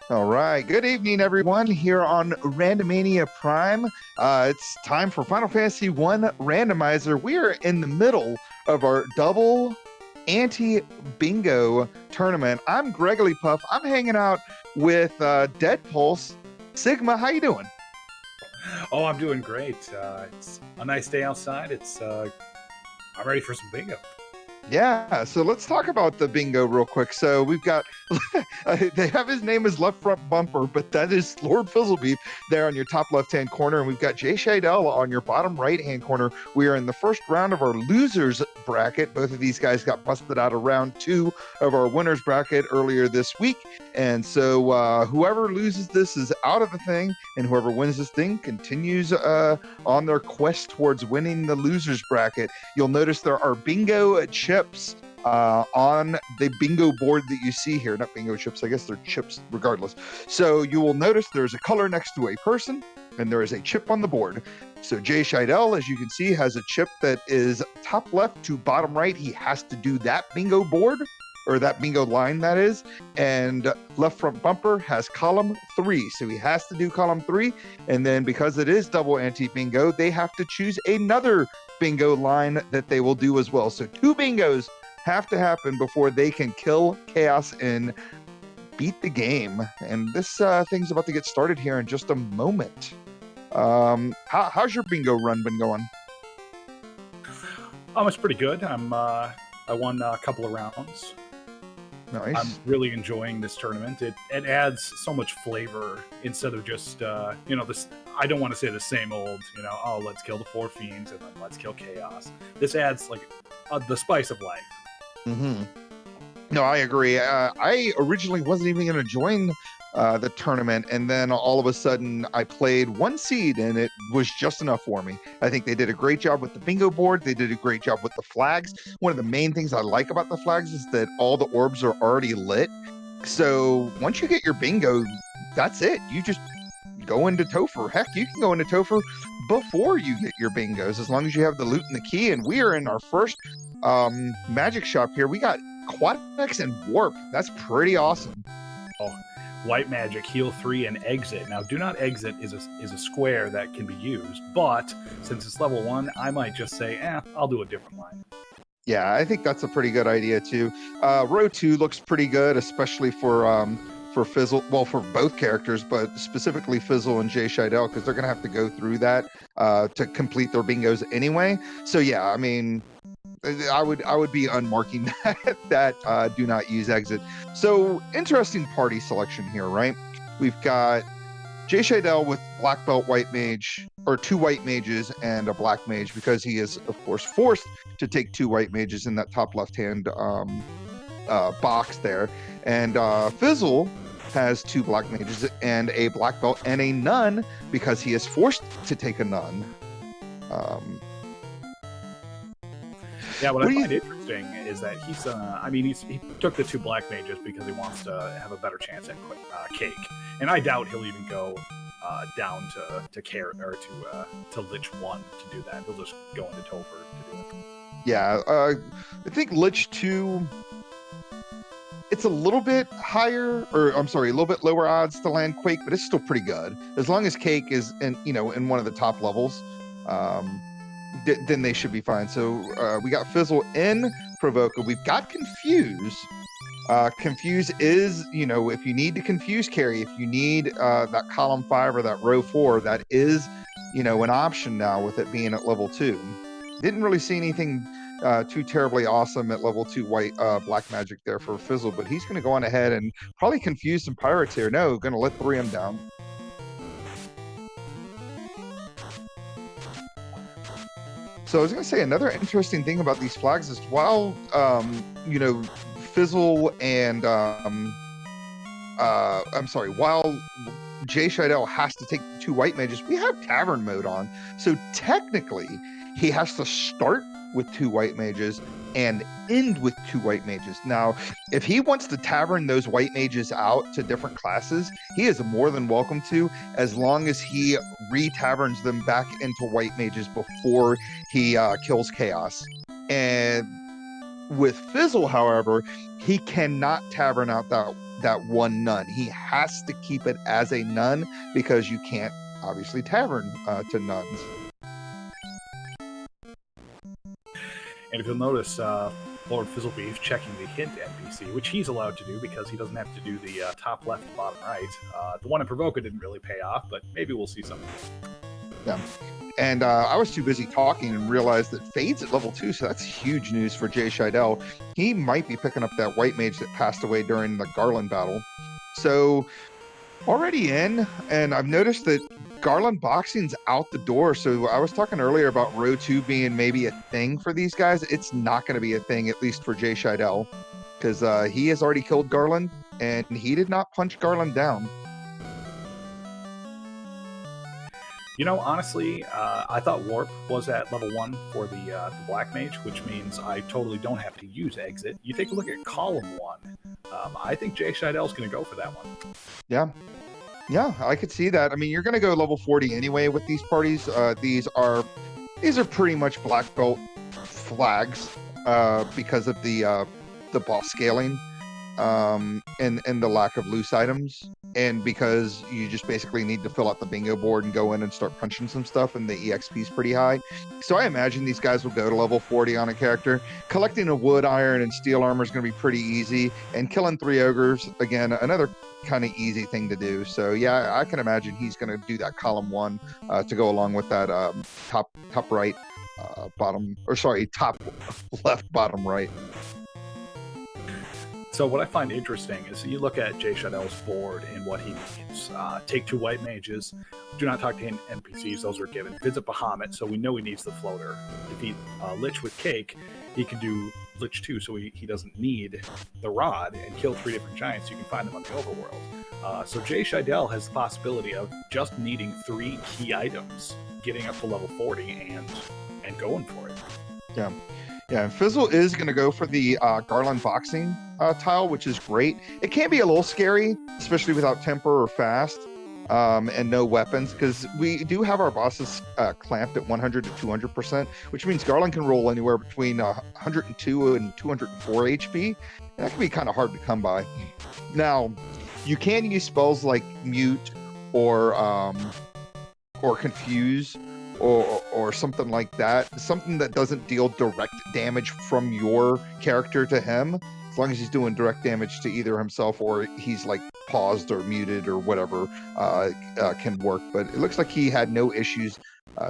All right. Good evening, everyone, here on Randomania Prime. It's time for Final Fantasy One Randomizer. We are in the middle of our double anti-bingo tournament. I'm Gregory Puff. I'm hanging out with Dead Pulse. Sigma, how you doing? Oh, I'm doing great. It's a nice day outside. I'm ready for some bingo. Yeah, so let's talk about the bingo real quick. So we've got, they have his name as Left Front Bumper, but that is LordFizzlebeef there on your top left-hand corner. And we've got JShydell on your bottom right-hand corner. We are in the first round of our losers bracket. Both of these guys got busted out of round 2 of our winners bracket earlier this week. And so whoever loses this is out of the thing, and whoever wins this thing continues on their quest towards winning the losers bracket. You'll notice there are bingo chips on the bingo board that you see here. Not bingo chips, I guess they're chips regardless. So you will notice there's a color next to a person, and there is a chip on the board. So JShydell, as you can see, has a chip that is top left to bottom right. He has to do that bingo board, or that bingo line, that is. And Left Front Bumper has column 3, so he has to do column 3. And then because it is double anti-bingo, they have to choose another bingo line that they will do as well. So 2 bingos have to happen before they can kill chaos and beat the game. And this thing's about to get started here in just a moment. How's your bingo run been going? It's pretty good. I won a couple of rounds. Nice. I'm really enjoying this tournament. It adds so much flavor instead of just this. I don't want to say the same old, oh, let's kill the 4 fiends and then let's kill chaos. This adds like the spice of life. Mm-hmm. No, I agree. I originally wasn't even going to join the tournament, and then all of a sudden I played 1 seed and it was just enough for me. I think they did a great job with the bingo board. They did a great job with the flags. One of the main things I like about the flags is that all the orbs are already lit. So once you get your bingo, that's it. You just go into Topher. Heck, you can go into Topher before you get your bingos, as long as you have the loot and the key. And we are in our first magic shop here. We got Quadex and Warp. That's pretty awesome. Oh, White Magic, heal 3, and exit. Now, do not exit is a square that can be used, but since it's level 1, I might just say, I'll do a different line. Yeah, I think that's a pretty good idea too. Row 2 looks pretty good, especially for Fizzle. Well, for both characters, but specifically Fizzle and JShydell, because they're gonna have to go through that to complete their bingos anyway. So yeah, I mean, I would be unmarking that do not use exit. So interesting party selection here, right? We've got JShydell with black belt white mage, or 2 white mages and a black mage, because he is of course forced to take 2 white mages in that top left hand box there. And Fizzle has 2 black mages and a black belt and a nun, because he is forced to take a nun. Yeah, what I find interesting is that he took the 2 black mages because he wants to have a better chance at cake, and I doubt he'll even go down to care or to Lich 1 to do that. He'll just go into Topher to do it. Yeah, I think Lich 2, it's a little bit higher, or I'm sorry, a little bit lower odds to land Quake, but it's still pretty good. As long as Cake is in one of the top levels, then they should be fine. So we got Fizzle in Provoca. We've got Confuse. Confuse is, if you need to confuse carry, if you need that column 5 or that row 4, that is, an option now with it being at level 2. Didn't really see anything too terribly awesome at level 2 white black magic there for Fizzle, but he's going to go on ahead and probably confuse some pirates here. No, going to let 3M down. So I was going to say, another interesting thing about these flags is while, Fizzle and, while JShydell has to take 2 white mages, we have Tavern mode on. So technically, he has to start with 2 white mages and end with 2 white mages. Now, if he wants to tavern those white mages out to different classes, he is more than welcome to, as long as he re-taverns them back into white mages before he kills chaos. And with Fizzle, however, he cannot tavern out that one nun. He has to keep it as a nun because you can't obviously tavern to nuns. And if you'll notice, LordFizzlebeef checking the hint NPC, which he's allowed to do because he doesn't have to do the top left, bottom right. The one in Provoca didn't really pay off, but maybe we'll see something. Yeah. And I was too busy talking and realized that Fade's at level 2, so that's huge news for JShydell. He might be picking up that white mage that passed away during the Garland battle. So already in, and I've noticed that Garland boxing's out the door. So I was talking earlier about row 2 being maybe a thing for these guys. It's not going to be a thing, at least for JShydell, because he has already killed Garland, and he did not punch Garland down. You know, honestly, I thought Warp was at level 1 for the Black Mage, which means I totally don't have to use Exit. You take a look at column 1. I think JShydell's going to go for that one. Yeah. Yeah, I could see that. I mean, you're going to go level 40 anyway with these parties. These are pretty much black belt flags because of the boss scaling and the lack of loose items, and because you just basically need to fill out the bingo board and go in and start punching some stuff, and the EXP is pretty high. So I imagine these guys will go to level 40 on a character. Collecting a wood, iron, and steel armor is going to be pretty easy, and killing 3 ogres, again, another kind of easy thing to do. So yeah, I can imagine he's going to do that column 1 to go along with that top right bottom, or sorry, top left bottom right. So what I find interesting is you look at JShydell's board and what he needs. Take 2 white mages. Do not talk to NPCs. Those are given. Visit Bahamut, so we know he needs the floater. Defeat Lich with Cake. He can do Lich 2, so he doesn't need the rod, and kill 3 different giants. You can find them on the overworld. So JShydell has the possibility of just needing 3 key items, getting up to level 40, and going for it. Yeah. Yeah, and Fizzle is going to go for the Garland boxing tile, which is great. It can be a little scary, especially without temper or fast and no weapons, because we do have our bosses clamped at 100 to 200%, which means Garland can roll anywhere between 102 and 204 HP. And that can be kind of hard to come by. Now, you can use spells like Mute or Confuse, or something like that, something that doesn't deal direct damage from your character to him, as long as he's doing direct damage to either himself or he's like paused or muted or whatever, can work. But it looks like he had no issues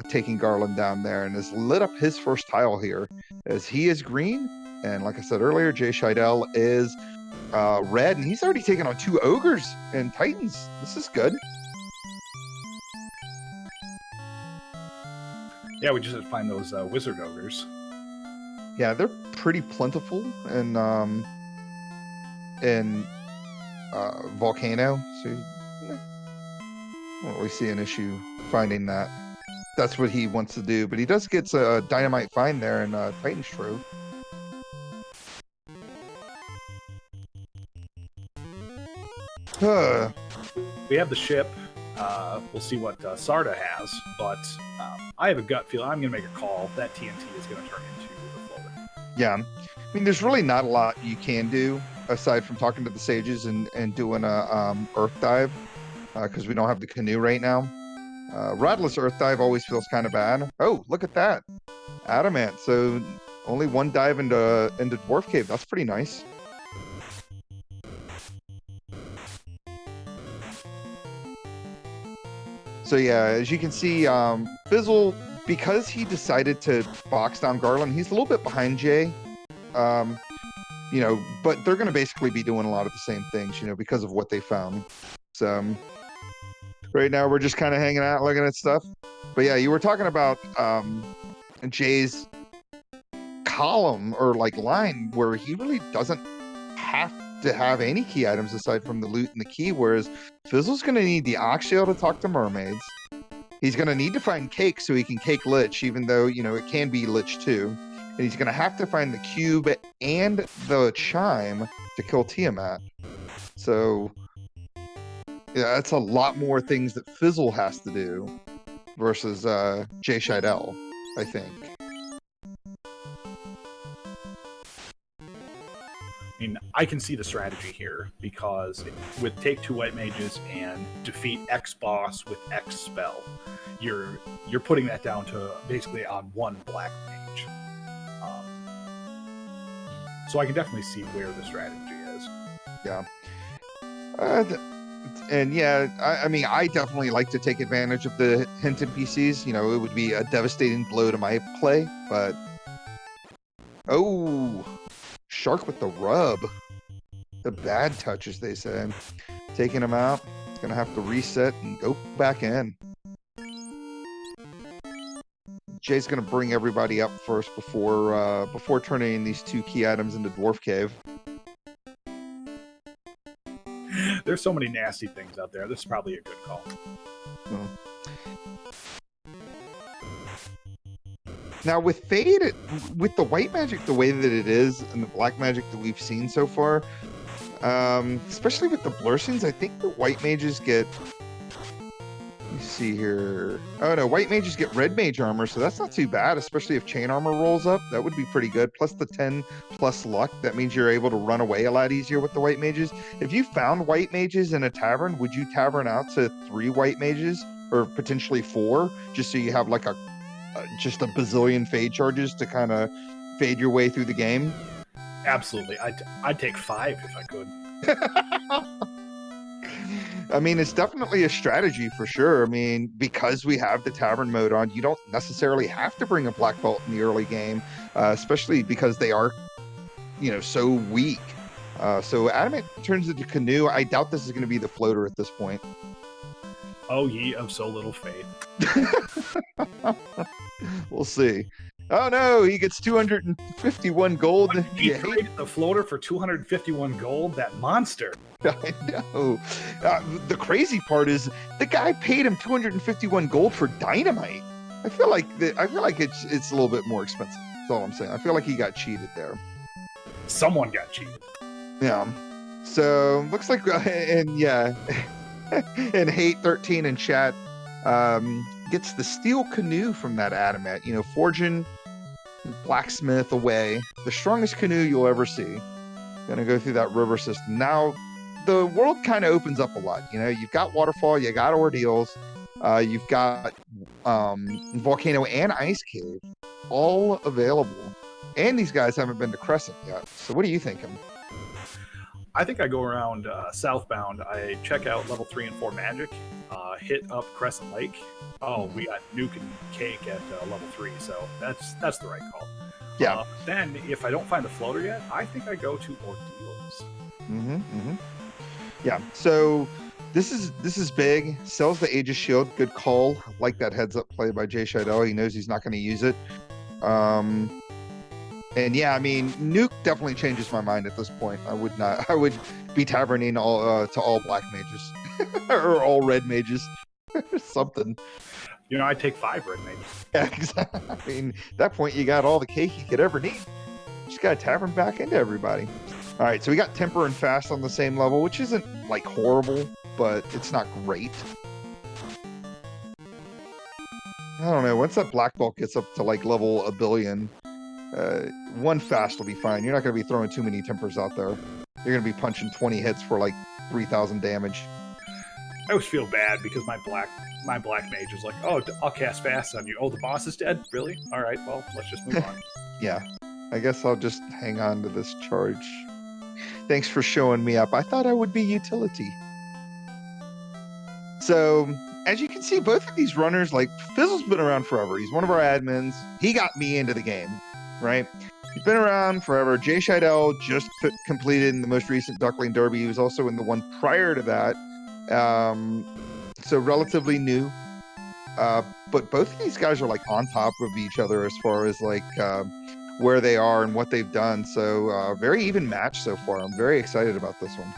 taking Garland down there, and has lit up his first tile here, as he is green, and like I said earlier, JShydell is red, and he's already taken on 2 ogres and titans. This is good. Yeah, we just have to find those wizard ogres. Yeah, they're pretty plentiful in Volcano, so I don't really see an issue finding that. That's what he wants to do, but he does get a dynamite find there in Titan's Trove. We have the ship. We'll see what Sarda has, but I have a gut feeling I'm going to make a call that TNT is going to turn into the floater. Yeah, I mean, there's really not a lot you can do aside from talking to the sages and doing a earth dive, because we don't have the canoe right now. Radless earth dive always feels kind of bad. Oh, look at that, adamant. So only 1 dive into Dwarf Cave. That's pretty nice. So yeah, as you can see, Fizzle, because he decided to box down Garland, he's a little bit behind Jay. You know, but they're going to basically be doing a lot of the same things, you know, because of what they found. So right now we're just kind of hanging out, looking at stuff. But yeah, you were talking about Jay's column or like line where he really doesn't have to have any key items aside from the loot and the key, whereas Fizzle's going to need the Oxshell to talk to mermaids. He's going to need to find Cake so he can cake Lich, even though, you know, it can be Lich too. And he's going to have to find the cube and the chime to kill Tiamat. So yeah, that's a lot more things that Fizzle has to do versus JShydell, I think. I mean, I can see the strategy here, because with take 2 white mages and defeat X boss with X spell, you're putting that down to basically on 1 black mage. So I can definitely see where the strategy is. Yeah. And yeah, I mean, I definitely like to take advantage of the hint NPCs. You know, it would be a devastating blow to my play, but oh, shark with the rub. The bad touch, as they say. Taking him out. It's gonna have to reset and go back in. Jay's gonna bring everybody up first before turning these 2 key items into Dwarf Cave. There's so many nasty things out there. This is probably a good call. Now with Fade, with the white magic the way that it is, and the black magic that we've seen so far, especially with the blessings, I think the white mages get. Let me see here. Oh no, white mages get red mage armor, so that's not too bad, especially if chain armor rolls up. That would be pretty good. Plus the 10 plus luck, that means you're able to run away a lot easier with the white mages. If you found white mages in a tavern, would you tavern out to 3 white mages, or potentially 4, just so you have like just a bazillion fade charges to kind of fade your way through the game? Absolutely. I'd take 5 if I could. I mean, it's definitely a strategy for sure. I mean, because we have the tavern mode on, you don't necessarily have to bring a black belt in the early game, especially because they are, you know, so weak. So Adamant turns into Canoe. I doubt this is going to be the floater at this point. Oh, ye of so little faith. We'll see. Oh no, he gets 251 gold. He traded the floater for 251 gold? That monster. I know. The crazy part is the guy paid him 251 gold for dynamite. I feel like it's a little bit more expensive. That's all I'm saying. I feel like he got cheated there. Someone got cheated. Yeah. So looks like, and yeah, and Hate 13 in chat gets the steel canoe from that Adamant. You know, forging blacksmith away, the strongest canoe you'll ever see. Gonna go through that river system now. The world kind of opens up a lot. You know, you've got waterfall, you got ordeals, you've got volcano and ice cave, all available. And these guys haven't been to Crescent yet. So what are you thinking? I think I go around southbound. I check out level 3 and 4 magic, hit up Crescent Lake. Oh, we got Nuke and Cake at level 3, so that's the right call. Yeah. Then, if I don't find the floater yet, I think I go to ordeals. Yeah. So this is big. Sells the Aegis Shield. Good call. I like that heads up play by JShydell. He knows he's not going to use it. And yeah, I mean, Nuke definitely changes my mind at this point. I would be taverning to all black mages or all red mages or something. You know, I'd take 5 red mages. Yeah, exactly. I mean, at that point, you got all the cake you could ever need. Just got to tavern back into everybody. All right, so we got Temper and Fast on the same level, which isn't like horrible, but it's not great. I don't know. Once that black belt gets up to like level 1 billion, 1 Fast will be fine. You're not going to be throwing too many Tempers out there. You're going to be punching 20 hits for like 3,000 damage. I always feel bad because my black mage is like, oh, I'll cast Fast on you. Oh, the boss is dead? Really? All right, well, let's just move on. Yeah, I guess I'll just hang on to this charge. Thanks for showing me up. I thought I would be utility. So, as you can see, both of these runners, like, Fizzle's been around forever. He's one of our admins. He got me into the game, right? He's been around forever. Jshydell just completed in the most recent Duckling Derby. He was also in the one prior to that. So relatively new. But both of these guys are like on top of each other as far as like where they are and what they've done. So very even match so far. I'm very excited about this one.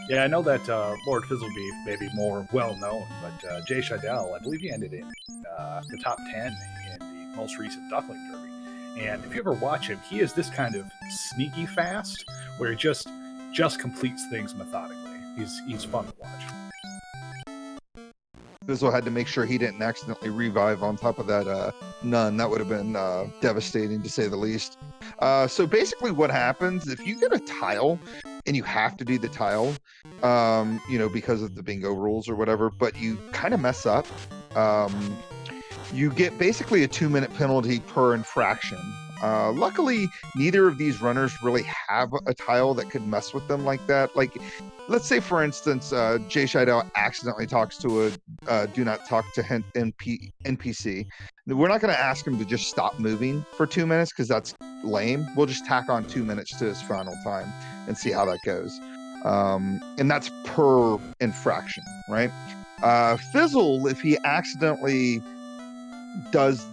Yeah, I know that LordFizzlebeef may be more well known, but JShydell, I believe he ended in the top 10 in the most recent Duckling Derby. And if you ever watch him, he is this kind of sneaky fast where he just completes things methodically. He's fun to watch. Fizzle had to make sure he didn't accidentally revive on top of that nun. That would have been devastating, to say the least. So basically what happens if you get a tile and you have to do the tile, because of the bingo rules or whatever, but you kind of mess up, you get basically a 2-minute penalty per infraction. Luckily, neither of these runners really have a tile that could mess with them like that. Like, let's say, for instance, JShydell accidentally talks to a do not talk to NPC. We're not going to ask him to just stop moving for 2 minutes because that's lame. We'll just tack on 2 minutes to his final time and see how that goes. And that's per infraction, right? Fizzle, if he accidentally does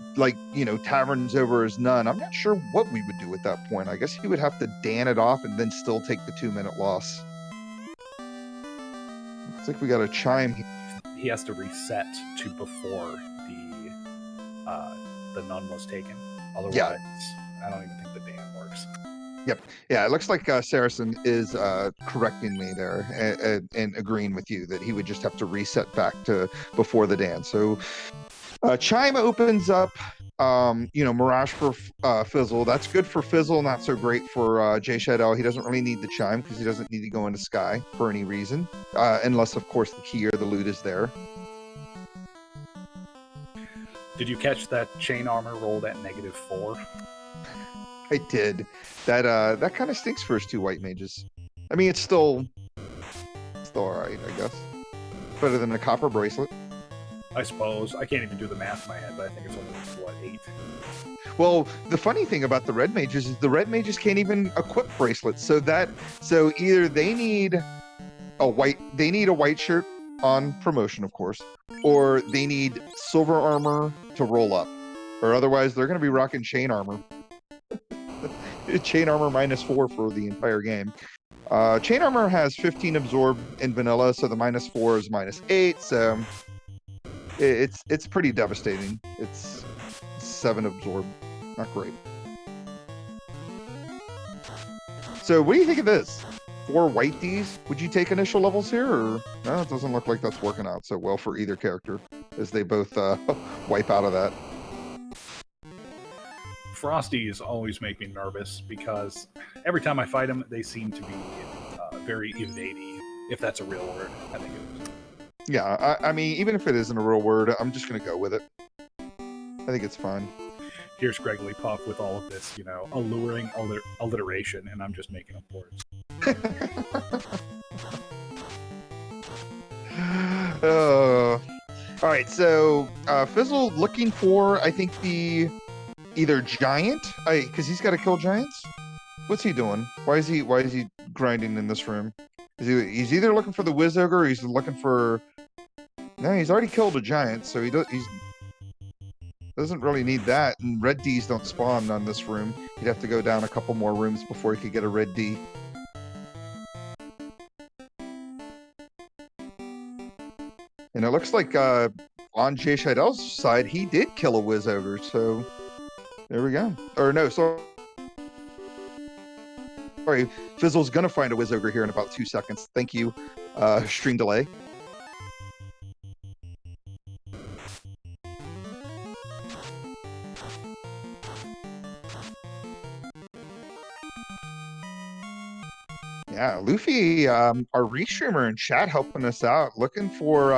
taverns over as none, I'm not sure what we would do at that point. I guess he would have to dan it off and then still take the 2-minute loss. Looks like we got a chime here. He has to reset to before the none was taken. Otherwise, yeah. I don't even think the dan works. Yep. Yeah, it looks like Saracen is correcting me there and agreeing with you that he would just have to reset back to before the dan. So chime opens up, Mirage for Fizzle. That's good for Fizzle, not so great for JShydell. He doesn't really need the chime because he doesn't need to go into Sky for any reason, unless, of course, the key or the loot is there. Did you catch that chain armor rolled at -4? I did. That kind of stinks for his 2 white mages. I mean, it's still all right, I guess. Better than a copper bracelet. I suppose. I can't even do the math in my head, but I think it's only, 8? Well, the funny thing about the red mages is the red mages can't even equip bracelets. So either they need a white shirt on promotion, of course, or they need silver armor to roll up, or otherwise they're going to be rocking chain armor. Chain armor -4 for the entire game. Chain armor has 15 absorb in vanilla, so the -4 is -8. So it's pretty devastating. It's 7 absorb, not great. So what do you think of this? 4 white Ds? Would you take initial levels here, or no? It doesn't look like that's working out so well for either character, as they both wipe out of that. Frosties always make me nervous because every time I fight them, they seem to be very evadey. If that's a real word, I think it is. Yeah, I mean, even if it isn't a real word, I'm just going to go with it. I think it's fine. Here's Gregory Puff with all of this, alluring alliteration, and I'm just making up words. All right, so Fizzle looking for, I think, the either giant, because he's got to kill giants. What's he doing? Why is he grinding in this room? He's either looking for the Wiz Ogre, or he's looking for. No, he's already killed a giant, so he doesn't really need that. And red Ds don't spawn on this room. He'd have to go down a couple more rooms before he could get a red D. And it looks like on JShydell's side, he did kill a Wiz Ogre, so there we go. Or no, sorry, Fizzle's gonna find a Wiz Ogre here in about 2 seconds. Thank you, stream delay. Yeah, Luffy, our restreamer in chat helping us out, looking for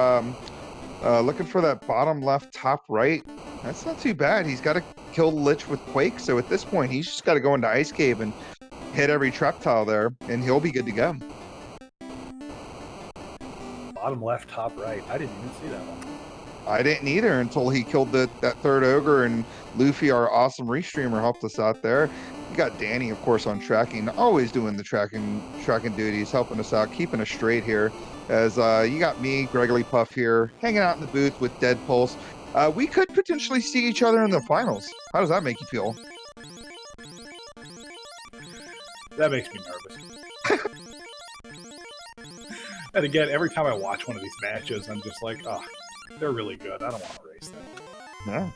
that bottom left, top right. That's not too bad. He's got to kill the Lich with Quake, so at this point, he's just got to go into Ice Cave and hit every trap tile there, and he'll be good to go. Bottom left, top right. I didn't even see that one. I didn't either until he killed that third ogre, and Luffy, our awesome restreamer, helped us out there. You got Danny, of course, on tracking, always doing the tracking duties, helping us out, keeping us straight here. As you got me, Gregory Puff here, hanging out in the booth with Dead Pulse. We could potentially see each other in the finals. How does that make you feel? That makes me nervous. And again, every time I watch one of these matches, I'm just like, oh, they're really good. I don't want to race them. No.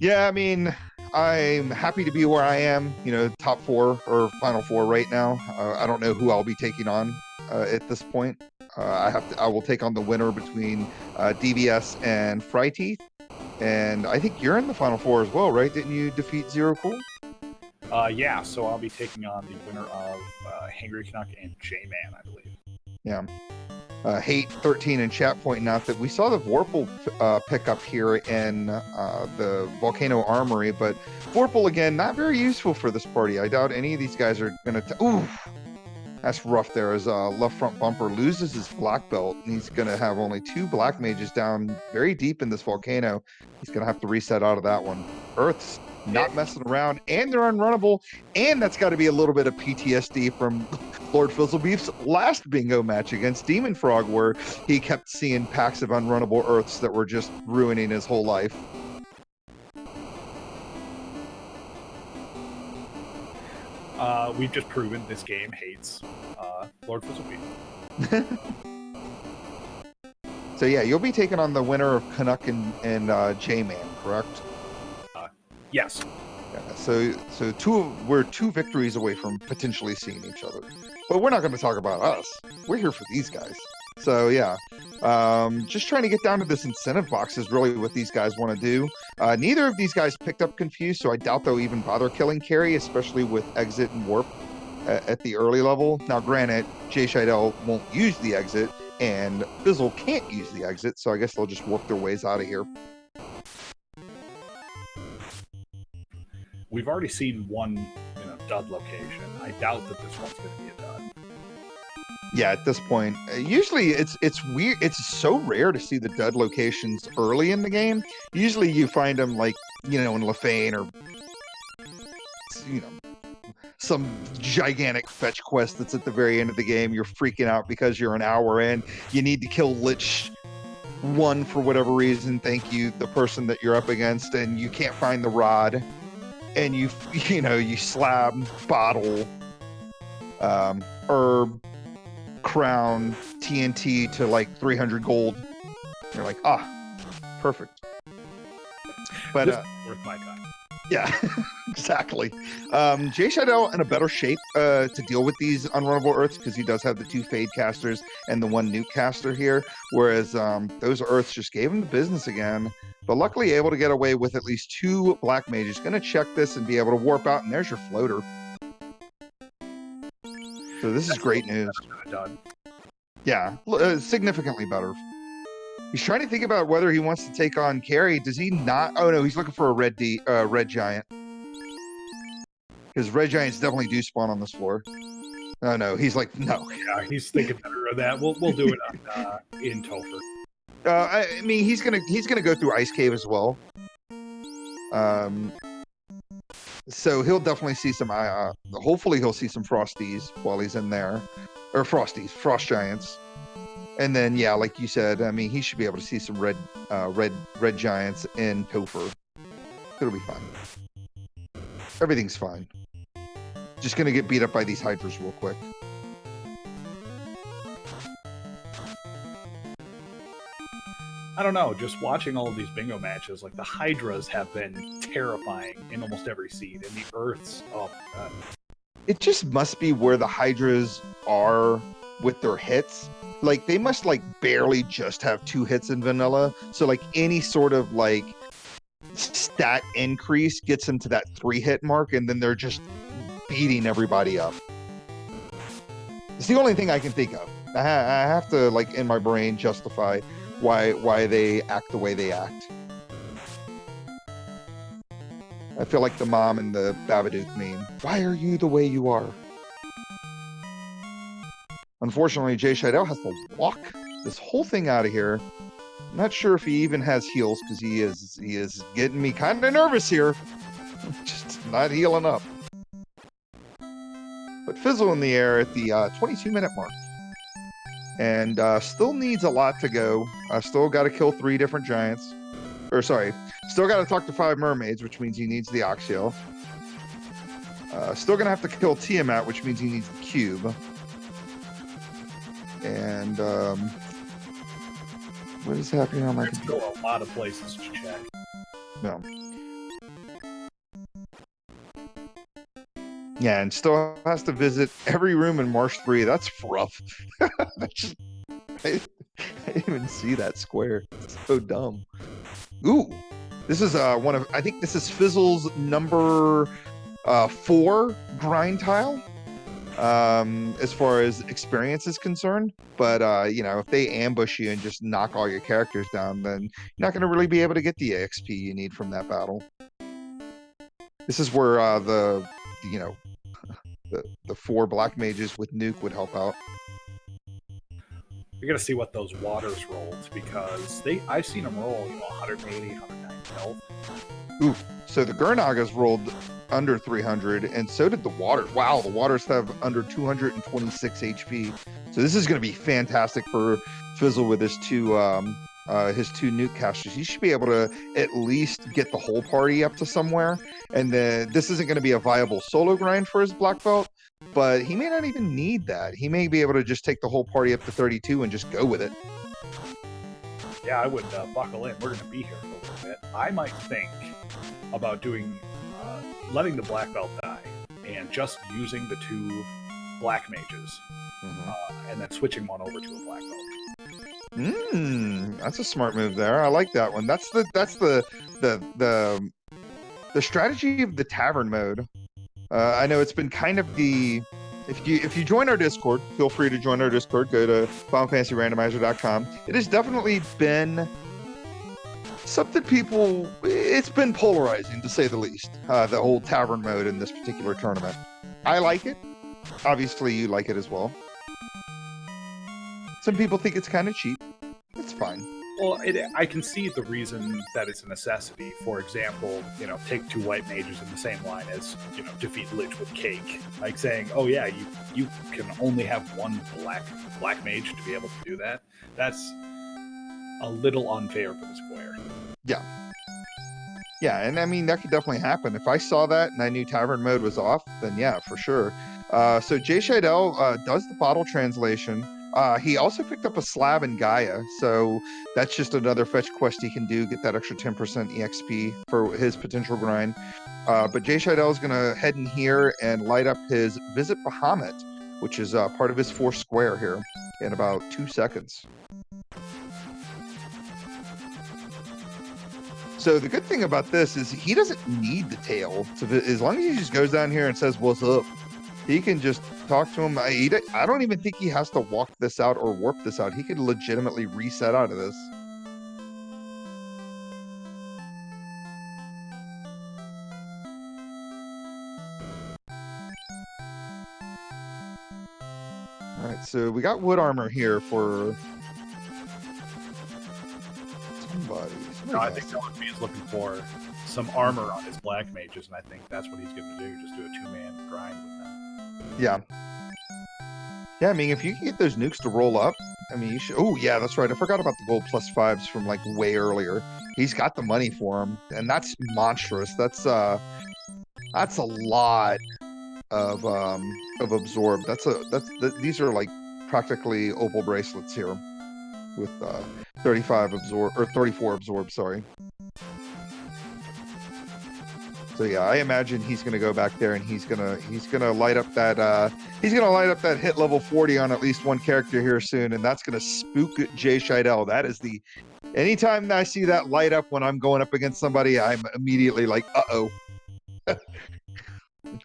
Yeah, I mean, I'm happy to be where I am, top 4 or final 4 right now. I don't know who I'll be taking on at this point. I will take on the winner between DVS and Fryteeth. And I think you're in the final 4 as well, right? Didn't you defeat Zero Cool? Yeah, so I'll be taking on the winner of Hangry Canuck and J-Man, I believe. Yeah. Hate 13 in chat pointing out that we saw the Vorpal pick up here in the Volcano Armory, but Vorpal, again, not very useful for this party. I doubt any of these guys are going to... Ooh! That's rough there as left front bumper loses his black belt, and he's going to have only 2 black mages down very deep in this volcano. He's going to have to reset out of that one. Earth's not messing around, and they're unrunnable, and that's got to be a little bit of PTSD from LordFizzlebeef's last bingo match against Demon Frog, where he kept seeing packs of unrunnable Earths that were just ruining his whole life. We've just proven this game hates LordFizzlebeef. So yeah, you'll be taking on the winner of Canuck and J-Man, correct? Yes. Yeah, so we're 2 victories away from potentially seeing each other. But we're not going to talk about us. We're here for these guys. So yeah, just trying to get down to this incentive box is really what these guys want to do. Neither of these guys picked up Confused, so I doubt they'll even bother killing Carry, especially with Exit and Warp at the early level. Now, granted, JShydell won't use the Exit, and Fizzle can't use the Exit, so I guess they'll just work their ways out of here. We've already seen one, dud location. I doubt that this one's going to be a dud. Yeah, at this point, usually it's weird. It's so rare to see the dud locations early in the game. Usually you find them like, in Lefane or, some gigantic fetch quest that's at the very end of the game. You're freaking out because you're an hour in. You need to kill Lich 1 for whatever reason. Thank you, the person that you're up against, and you can't find the rod. And you slab, bottle, herb, crown, TNT to like 300 gold. You're like, perfect. But this is worth my time. Yeah, exactly. JShydell in a better shape to deal with these unrunnable Earths because he does have the 2 Fade casters and the 1 Nuke caster here, whereas those Earths just gave him the business again. But luckily able to get away with at least 2 Black Mages. Going to check this and be able to warp out, and there's your floater. So this is great news. Yeah, significantly better. He's trying to think about whether he wants to take on Carry. Does he not? Oh no, he's looking for a red giant. Because red giants definitely do spawn on this floor. Oh no, he's like, no. Yeah, he's thinking better of that. We'll do it in Topher. I mean, he's gonna go through Ice Cave as well. So he'll definitely see some. Hopefully, he'll see some Frosties while he's in there, or Frost Giants. And then, yeah, like you said, I mean, he should be able to see some red giants in Topher. It'll be fine. Everything's fine. Just gonna get beat up by these Hydras real quick. I don't know, just watching all of these bingo matches, like the Hydras have been terrifying in almost every seed, and the Earths, oh my god. It just must be where the Hydras are with their hits. Like, they must, like, barely just have 2 hits in vanilla. So, like, any sort of, like, stat increase gets them to that 3-hit mark, and then they're just beating everybody up. It's the only thing I can think of. I have to, like, in my brain, justify why they act the way they act. I feel like the mom and the Babadook meme. Why are you the way you are? Unfortunately, JShydell has to walk this whole thing out of here. I'm not sure if he even has heals because he is getting me kind of nervous here. Just not healing up. But Fizzle in the air at the 22-minute mark. And still needs a lot to go. Still got to kill 3 different giants. Or sorry, still got to talk to 5 mermaids, which means he needs the Oxyel. Still going to have to kill Tiamat, which means he needs the cube. And what is happening on my computer? There's still a lot of places to check. No. Yeah, and still has to visit every room in Marsh 3. That's rough. I didn't even see that square. It's so dumb. Ooh, this is I think this is Fizzle's number 4 grind tile as far as experience is concerned. But you know, if they ambush you and just knock all your characters down, then you're not going to really be able to get the XP you need from that battle. This is where you know, the 4 black mages with nuke would help out. You're gonna see what those waters rolled, because I've seen them roll, you know, 180, 190 health. Ooh, so the Gurnagas rolled under 300, and so did the water. Wow, the waters have under 226 HP. So this is going to be fantastic for Fizzle with his 2 nuke casters. He should be able to at least get the whole party up to somewhere. And then this isn't going to be a viable solo grind for his black belt, but he may not even need that. He may be able to just take the whole party up to 32 and just go with it. Yeah, I would buckle in. We're going to be here for a little bit. I might think about doing letting the black belt die and just using the 2 black mages, and then switching one over to a black belt. That's a smart move there. I like that one. That's the strategy of the tavern mode. I know it's been kind of the if you join our Discord, feel free to join our Discord. Go to FinalFantasyRandomizer.com. It has definitely been something it's been polarizing, to say the least, the whole tavern mode in this particular tournament. I like it. Obviously, you like it as well. Some people think it's kind of cheap. It's fine. Well, I can see the reason that it's a necessity. For example, you know, take 2 white mages in the same line as, you know, defeat Lich with Cake. Like saying, oh yeah, you can only have 1 black mage to be able to do that. That's a little unfair for the square. Yeah, and I mean, that could definitely happen. If I saw that and I knew tavern mode was off, then yeah, for sure. So JShydell does the bottle translation. He also picked up a slab in Gaia, so that's just another fetch quest he can do, get that extra 10% EXP for his potential grind. But JShydell is going to head in here and light up his Visit Bahamut, which is part of his 4 square here, in about 2 seconds. So the good thing about this is he doesn't need the tail. So as long as he just goes down here and says, "What's up?" he can just talk to him. I don't even think he has to walk this out or warp this out. He could legitimately reset out of this. All right, so we got wood armor here for somebody. No, I think LordFizzlebeef is looking for some armor on his black mages, and I think that's what he's going to do. Just do a 2-man grind with them. Yeah. Yeah, I mean, if you can get those nukes to roll up, I mean, you should. Oh, yeah, that's right. I forgot about the gold +5s from like way earlier. He's got the money for them, and that's monstrous. That's a lot of absorb. These are like practically opal bracelets here with 35 absorb or 34 absorb. Sorry. So yeah, I imagine he's gonna go back there and he's gonna light up that hit level 40 on at least one character here soon, and that's gonna spook JShydell. That is anytime I see that light up when I'm going up against somebody, I'm immediately like, uh-oh.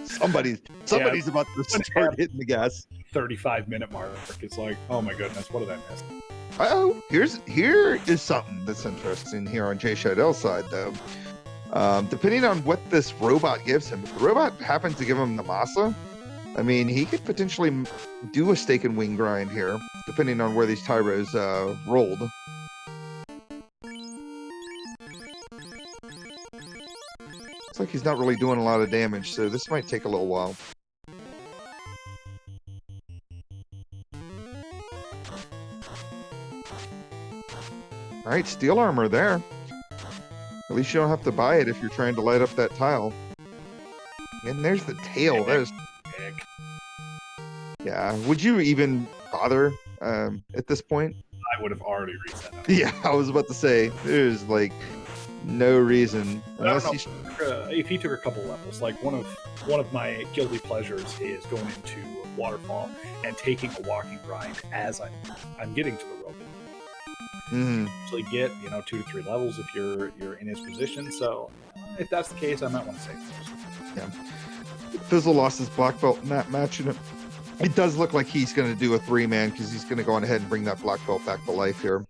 Somebody's about to start hitting the gas. 35-minute mark. It's like, oh my goodness, what did I miss? Oh, here is something that's interesting here on JShydell's side, though. Depending on what this robot gives him, if the robot happens to give him the masa, I mean, he could potentially do a stake and wing grind here, depending on where these tyros rolled. Looks like he's not really doing a lot of damage, so this might take a little while. All right, steel armor there. At least you don't have to buy it if you're trying to light up that tile. And there's the tail. Yeah, would you even bother at this point? I would have already reset up. Yeah, I was about to say, there's like no reason. Unless if he took a couple levels, like one of my guilty pleasures is going into Waterfall and taking a walking grind as I'm getting to the robot. Mm-hmm. Usually get 2 to 3 levels if you're in his position. So if that's the case, I might want to save those. Yeah. Fizzle lost his black belt in that match, and it does look like he's going to do a 3-man because he's going to go on ahead and bring that black belt back to life here.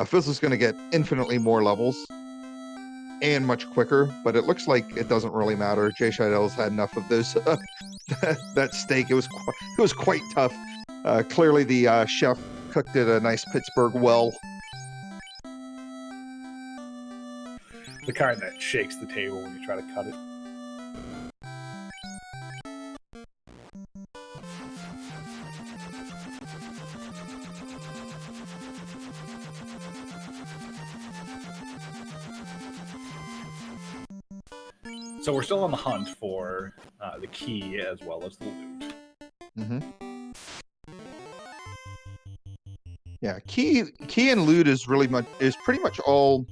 Fizzle's going to get infinitely more levels and much quicker, but it looks like it doesn't really matter. JShydell's had enough of those that steak. It was quite tough. Clearly, the chef cooked it a nice Pittsburgh well. The kind that shakes the table when you try to cut it. So we're still on the hunt for the key as well as the loot. Mm-hmm. Yeah, key and loot is pretty much all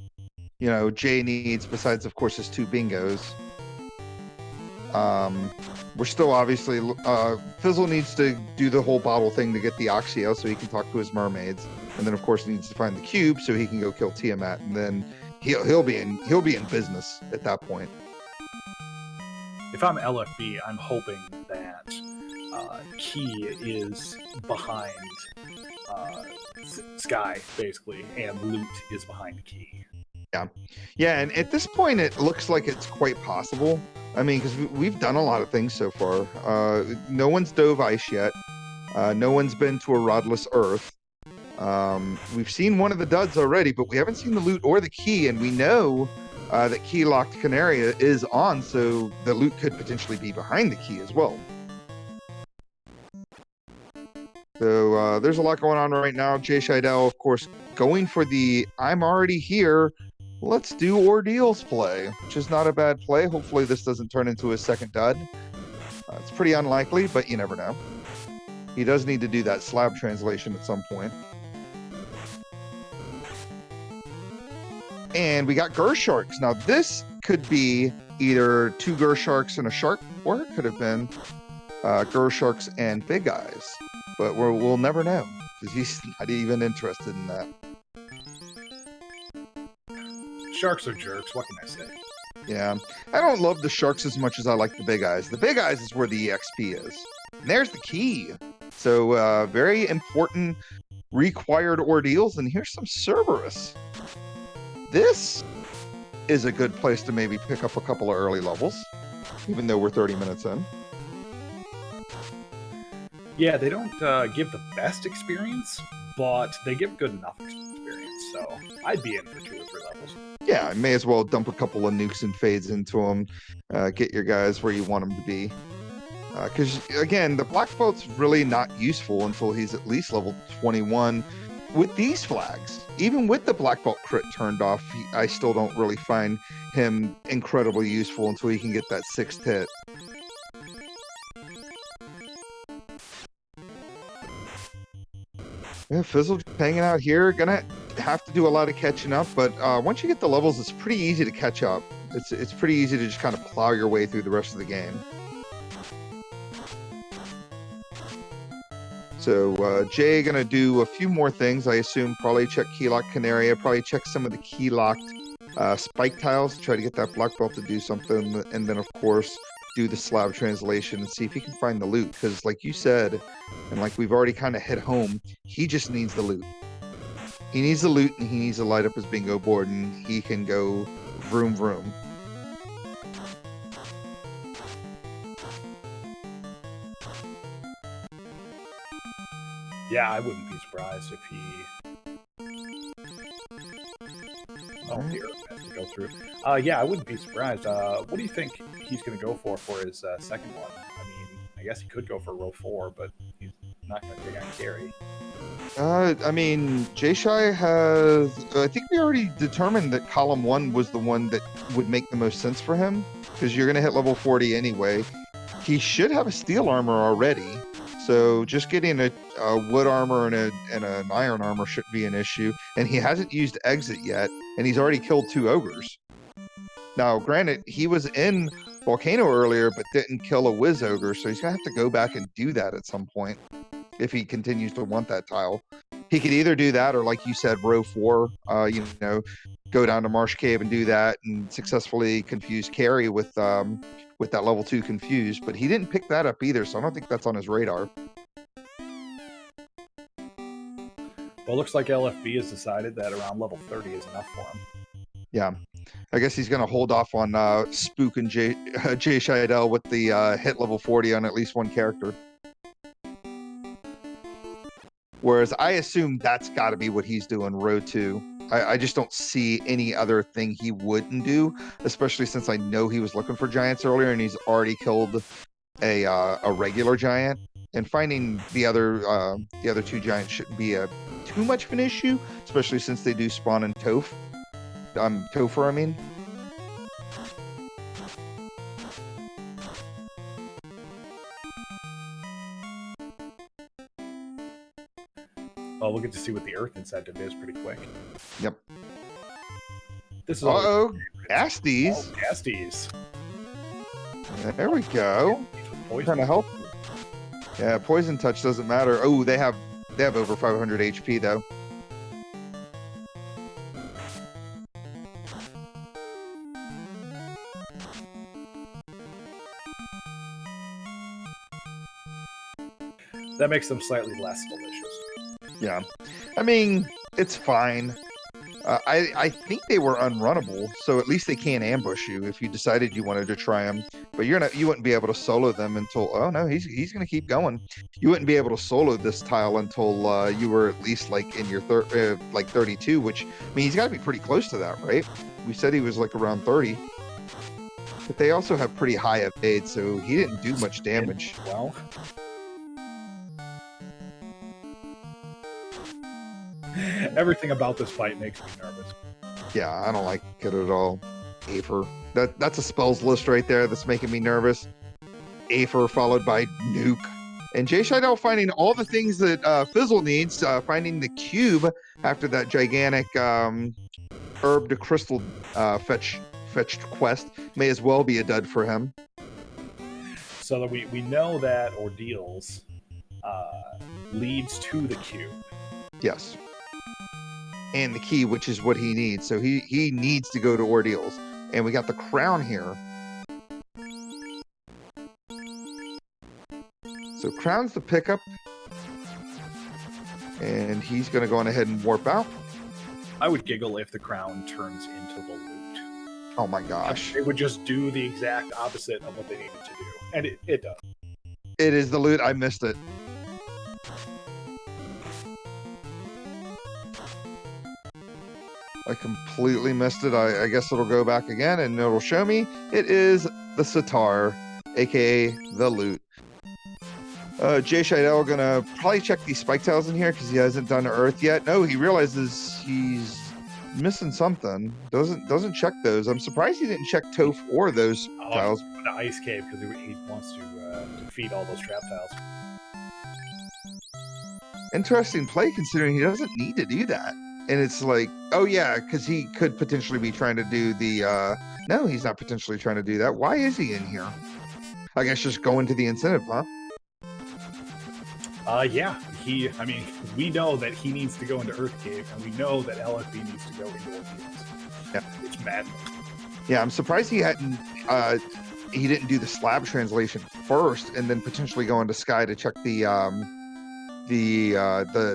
Jay needs, besides of course his 2 bingos. We're still obviously Fizzle needs to do the whole bottle thing to get the Oxio so he can talk to his mermaids, and then of course he needs to find the cube so he can go kill Tiamat, and then he'll be in business at that point. If I'm LFB, I'm hoping that Key is behind Sky, basically, and Loot is behind Key. Yeah, and at this point, it looks like it's quite possible. I mean, because we've done a lot of things so far. No one's dove ice yet. No one's been to a rodless earth. We've seen one of the duds already, but we haven't seen the loot or the key, and we know that key locked Canaria is on, so the loot could potentially be behind the key as well. So there's a lot going on right now. JShydell, of course, going for the I'm already here, let's do ordeals play, which is not a bad play. Hopefully this doesn't turn into a second dud. It's pretty unlikely, but you never know. He does need to do that slab translation at some point. And we got Gersharks. Now this could be either 2 Gersharks and a shark, or it could have been Gersharks and Big Eyes. But we'll never know, because he's not even interested in that. Sharks are jerks, what can I say? Yeah, I don't love the sharks as much as I like the Big Eyes. The Big Eyes is where the EXP is. And there's the key. So very important required ordeals, and here's some Cerberus. This is a good place to maybe pick up a couple of early levels, even though we're 30 minutes in. Yeah, they don't give the best experience, but they give good enough experience, so I'd be in for 2 or 3 levels. Yeah, I may as well dump a couple of nukes and fades into them, get your guys where you want them to be. Because, again, the black belt's really not useful until he's at least level 21. With these flags, even with the black belt crit turned off, I still don't really find him incredibly useful until he can get that 6th hit. Yeah, Fizzle just hanging out here. Gonna have to do a lot of catching up, but once you get the levels, it's pretty easy to catch up. It's pretty easy to just kind of plow your way through the rest of the game. So Jay gonna do a few more things, I assume. Probably check keylock Canaria, probably check some of the key-locked spike tiles to try to get that black belt to do something, and then of course do the slab translation and see if he can find the loot, because like you said, and like we've already kind of hit home, he just needs the loot. He needs the loot, and he needs to light up his bingo board, and he can go vroom vroom. Yeah, I wouldn't be surprised if he... Oh, here, I have to go through. Yeah, I wouldn't be surprised. What do you think he's going to go for his second one? I mean, I guess he could go for row 4, but he's not going to take on carry. I mean, JShy has... I think we already determined that column 1 was the one that would make the most sense for him, because you're going to hit level 40 anyway. He should have a steel armor already, so just getting a wood armor and an iron armor shouldn't be an issue. And he hasn't used exit yet, and he's already killed 2 ogres. Now, granted, he was in Volcano earlier, but didn't kill a whiz ogre, so he's going to have to go back and do that at some point. if he continues to want that tile. He could either do that, or like you said, row 4, go down to Marsh Cave and do that and successfully confuse Carry with that level 2 confuse, but he didn't pick that up either, so I don't think that's on his radar. Well, it looks like LFB has decided that around level 30 is enough for him. Yeah. I guess he's going to hold off on Spook and JShydell with the hit level 40 on at least one character. Whereas I assume that's got to be what he's doing row 2. I just don't see any other thing he wouldn't do, especially since I know he was looking for giants earlier and he's already killed a regular giant. And finding the other 2 giants shouldn't be too much of an issue, especially since they do spawn in Topher, I mean. Well, we'll get to see what the Earth incentive is pretty quick. Yep. This is Gasties. Oh, Gasties. There we go. Trying to help. Yeah, poison touch doesn't matter. Oh, they have over 500 HP though. That makes them slightly less delicious. Yeah, I mean, it's fine. I think they were unrunnable, so at least they can't ambush you if you decided you wanted to try them. But you wouldn't be able to solo them until, oh no, he's going to keep going. You wouldn't be able to solo this tile until you were at least like in your 32, which, I mean, he's got to be pretty close to that, right? We said he was like around 30. But they also have pretty high evade, so he didn't do much damage. Well, everything about this fight makes me nervous. Yeah, I don't like it at all. Aether. That's a spells list right there that's making me nervous. Aether followed by Nuke. And JShydell finding all the things that Fizzle needs, finding the cube after that gigantic herb to crystal fetched quest may as well be a dud for him. So that we know that Ordeals leads to the cube. Yes. And the key, which is what he needs. So he needs to go to Ordeals. And we got the crown here. So crown's the pickup. And he's going to go on ahead and warp out. I would giggle if the crown turns into the loot. Oh my gosh. It would just do the exact opposite of what they needed to do. And it does. It is the loot. I missed it. I completely missed it. I guess it'll go back again and it'll show me. It is the Sitar, aka the loot. JShydell gonna probably check these spike tiles in here because he hasn't done Earth yet. No, he realizes he's missing something. Doesn't check those. I'm surprised he didn't check Toph or those tiles. The ice cave because he wants to defeat all those trap tiles. Interesting play considering he doesn't need to do that. And it's like, oh yeah, because he could potentially be trying to do the, no, he's not potentially trying to do that. Why is he in here? I guess just going to the incentive, huh? Yeah, we know that he needs to go into Earth Cave, and we know that LFB needs to go into Ordeals. Yeah. It's madness. Yeah, I'm surprised he didn't do the slab translation first, and then potentially go into Sky to check the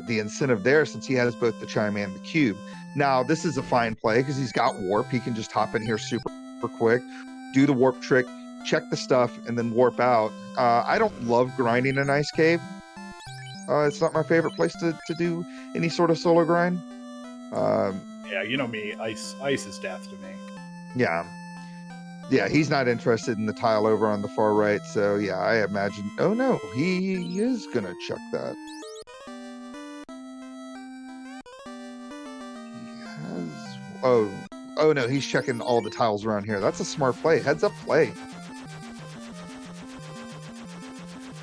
incentive there, since he has both the chime and the cube. Now this is a fine play because he's got warp. He can just hop in here super quick, do the warp trick, check the stuff, and then warp out. I don't love grinding an ice cave. It's not my favorite place to do any sort of solo grind. Yeah, you know me, ice is death to me. Yeah, he's not interested in the tile over on the far right, so yeah, I imagine, oh no, he is gonna check that. Oh no, he's checking all the tiles around here. That's a smart play. Heads up play.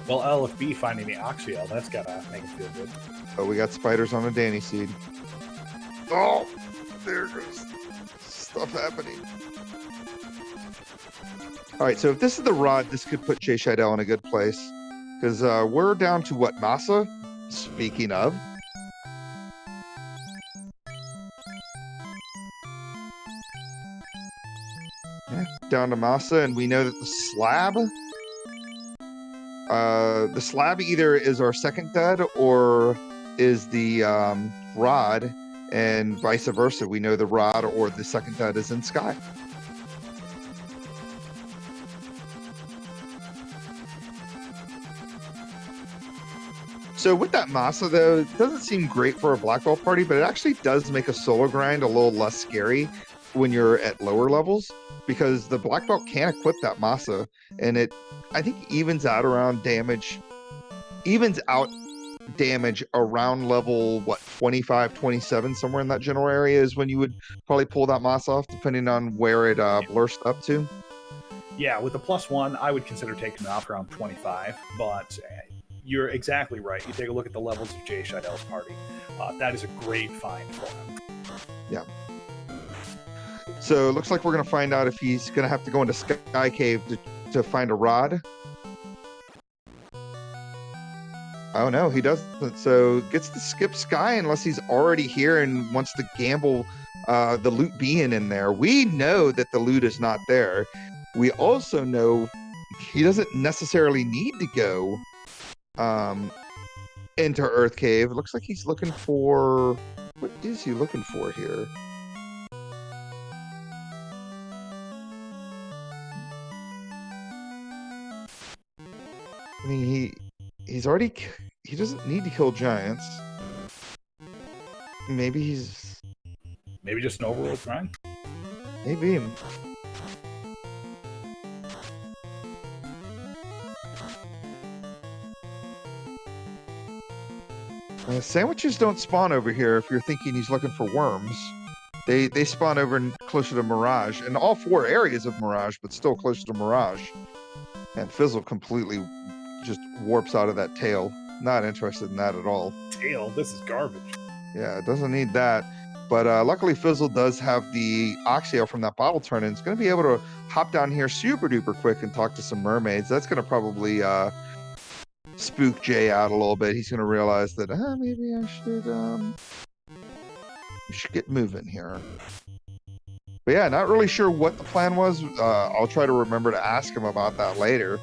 Well, LFB finding the Oxiel, that's gotta make him feel good. Oh, we got spiders on a Danny seed. Oh, there goes stuff happening. All right, so if this is the rod, this could put JShydell in a good place. Because we're down to what, Masa? Speaking of, down to Masa, and we know that the slab either is our second dud or is the rod, and vice versa. We know the rod or the second dud is in Sky. So with that Masa, though, it doesn't seem great for a black belt party, but it actually does make a solo grind a little less scary when you're at lower levels, because the black belt can equip that Masa, and it, I think, evens out damage around level, what, 25, 27, somewhere in that general area is when you would probably pull that Masa off, depending on where it blurst up to. Yeah, with the +1, I would consider taking it off around 25, but you're exactly right. You take a look at the levels of JShydell's party. That is a great find for him. Yeah. So it looks like we're going to find out if he's going to have to go into Sky Cave to find a rod. Oh, no, he doesn't. So gets to skip Sky unless he's already here and wants to gamble the loot being in there. We know that the loot is not there. We also know he doesn't necessarily need to go into Earth Cave. It looks like he's looking for... What is he looking for here? I mean, he's already... He doesn't need to kill giants. Maybe he's... Maybe just an overworld grind? Maybe. Sandwiches don't spawn over here if you're thinking he's looking for worms. They spawn over closer to Mirage, and all 4 areas of Mirage, but still closer to Mirage. And Fizzle completely just warps out of that tail. Not interested in that at all. Tail? This is garbage. Yeah, it doesn't need that. But luckily Fizzle does have the Oxio from that bottle turn, and it's going to be able to hop down here super duper quick and talk to some mermaids. That's going to probably spook Jay out a little bit. He's going to realize that maybe I should get moving here. But yeah, not really sure what the plan was. I'll try to remember to ask him about that later.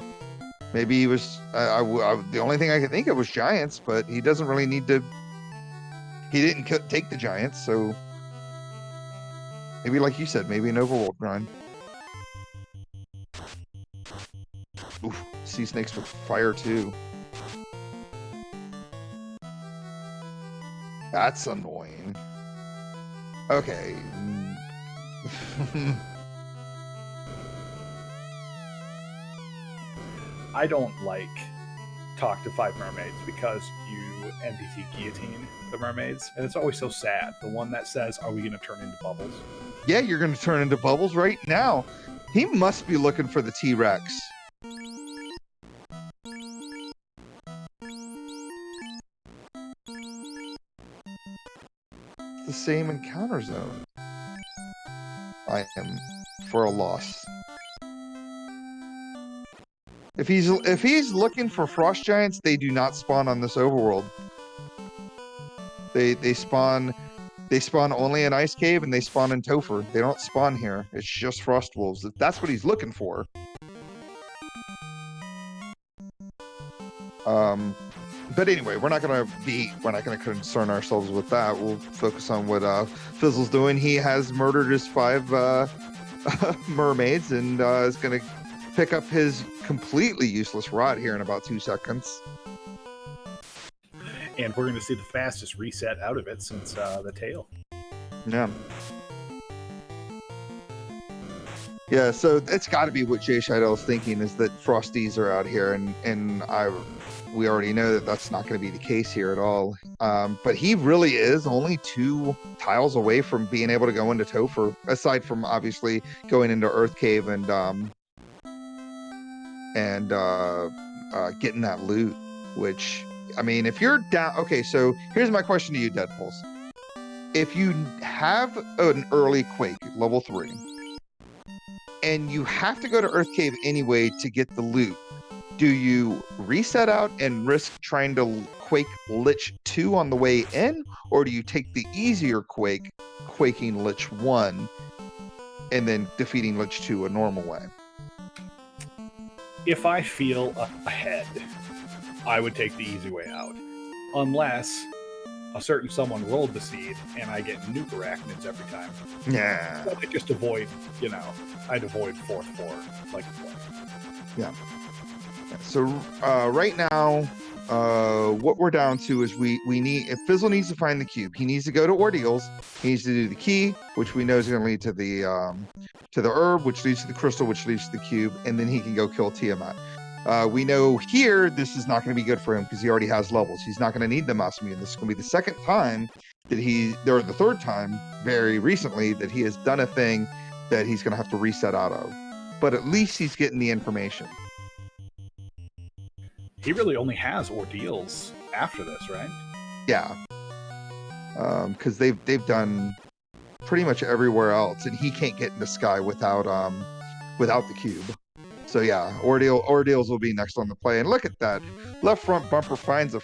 Maybe he was the only thing I could think of was giants, but he doesn't really need to. He didn't take the giants, so maybe, like you said, maybe an overworld grind. Oof, sea snakes with fire too. That's annoying. Okay. I don't like talk to 5 mermaids because you NPC guillotine the mermaids, and it's always so sad. The one that says, "Are we going to turn into bubbles?" Yeah, you're going to turn into bubbles right now. He must be looking for the T-Rex. The same encounter zone. I am for a loss. If he's looking for frost giants, they do not spawn on this overworld. They spawn only in Ice Cave, and they spawn in Topher. They don't spawn here. It's just frost wolves. If that's what he's looking for. But anyway, we're not gonna concern ourselves with that. We'll focus on what Fizzle's doing. He has murdered his 5 mermaids, and is gonna pick up his completely useless rod here in about 2 seconds. And we're going to see the fastest reset out of it since the tail. Yeah. Yeah, so it's got to be what JShydell is thinking, is that Frosties are out here, and we already know that that's not going to be the case here at all. But he really is only 2 tiles away from being able to go into Topher, aside from obviously going into Earth Cave and getting that loot, which, I mean, if you're down... Okay, so here's my question to you, Deadpulse. If you have an early Quake, level 3, and you have to go to Earth Cave anyway to get the loot, Do you reset out and risk trying to Quake Lich 2 on the way in, or do you take the easier Quake, Quaking Lich 1, and then defeating Lich 2 a normal way? If I feel ahead, I would take the easy way out. Unless a certain someone rolled the seed and I get nuke arachnids every time. Yeah. So I just avoid, I'd avoid 4th like the plague. Yeah. So right now, what we're down to is we need, if Fizzle needs to find the cube, he needs to go to Ordeals. He needs to do the key, which we know is going to lead to the herb, which leads to the crystal, which leads to the cube, and then he can go kill Tiamat. We know here this is not going to be good for him because he already has levels. He's not going to need the mouse immune. This is going to be the second time that the third time very recently that he has done a thing that he's going to have to reset out of. But at least he's getting the information. He really only has Ordeals after this, right? Yeah. Because they've done pretty much everywhere else, and he can't get into Sky without the cube. So yeah, Ordeals will be next on the play. And look at that, left front bumper finds a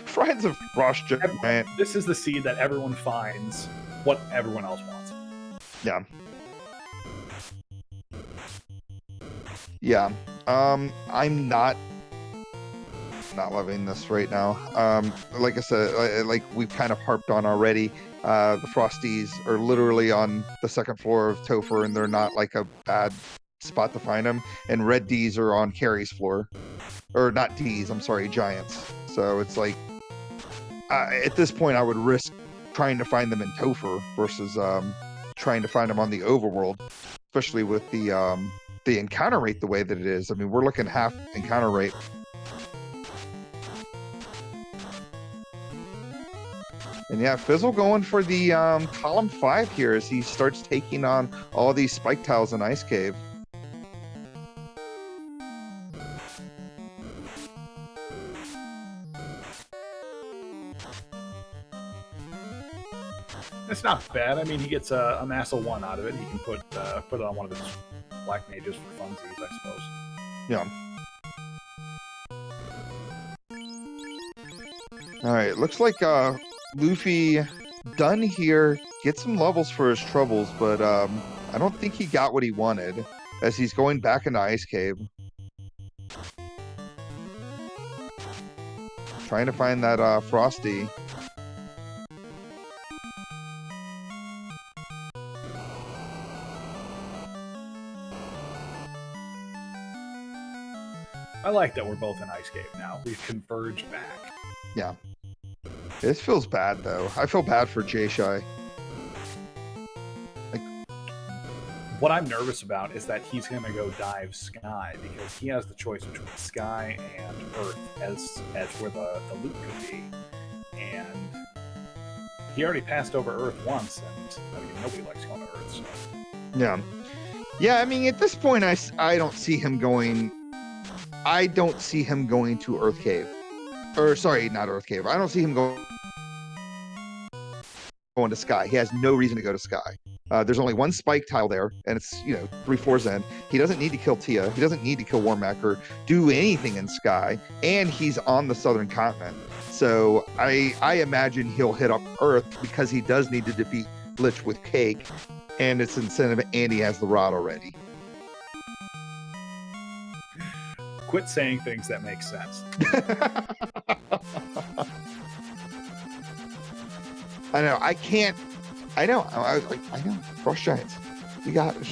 frost giant. This is the seed that everyone finds what everyone else wants. Yeah. Yeah. I'm not loving this right now. Like I said, like we've kind of harped on already, the Frosties are literally on the second floor of Topher, and they're not like a bad spot to find them. And Red D's are on Carrie's floor, or not D's, I'm sorry, Giants. So it's like, at this point, I would risk trying to find them in Topher versus trying to find them on the overworld, especially with the encounter rate the way that it is. I mean, we're looking half encounter rate. And yeah, Fizzle going for the column 5 here as he starts taking on all these spike tiles in Ice Cave. It's not bad. I mean, he gets a mass of 1 out of it. He can put it on one of his black mages for funsies, I suppose. Yeah. All right, looks like Luffy done here, get some levels for his troubles, but I don't think he got what he wanted as he's going back into Ice Cave. Trying to find that Frosty. I like that we're both in Ice Cave now. We've converged back. Yeah. This feels bad, though. I feel bad for JShy. What I'm nervous about is that he's going to go dive Sky, because he has the choice between Sky and Earth as where the loot could be. And he already passed over Earth once, and I mean, nobody likes going to Earth, so... Yeah. Yeah, I mean, at this point, I don't see him going... I don't see him going to Earth Cave. Or, sorry, not Earth Cave. I don't see him going to Sky. He has no reason to go to Sky. There's only one spike tile there, and it's, 3 floors in. He doesn't need to kill Tia. He doesn't need to kill Warmack or do anything in Sky. And he's on the southern continent. So I imagine he'll hit up Earth because he does need to defeat Lich with Cake. And it's incentive, and he has the rod already. Quit saying things that make sense. I know. I can't. I know. I was like, I know. Frost Giants. We got it.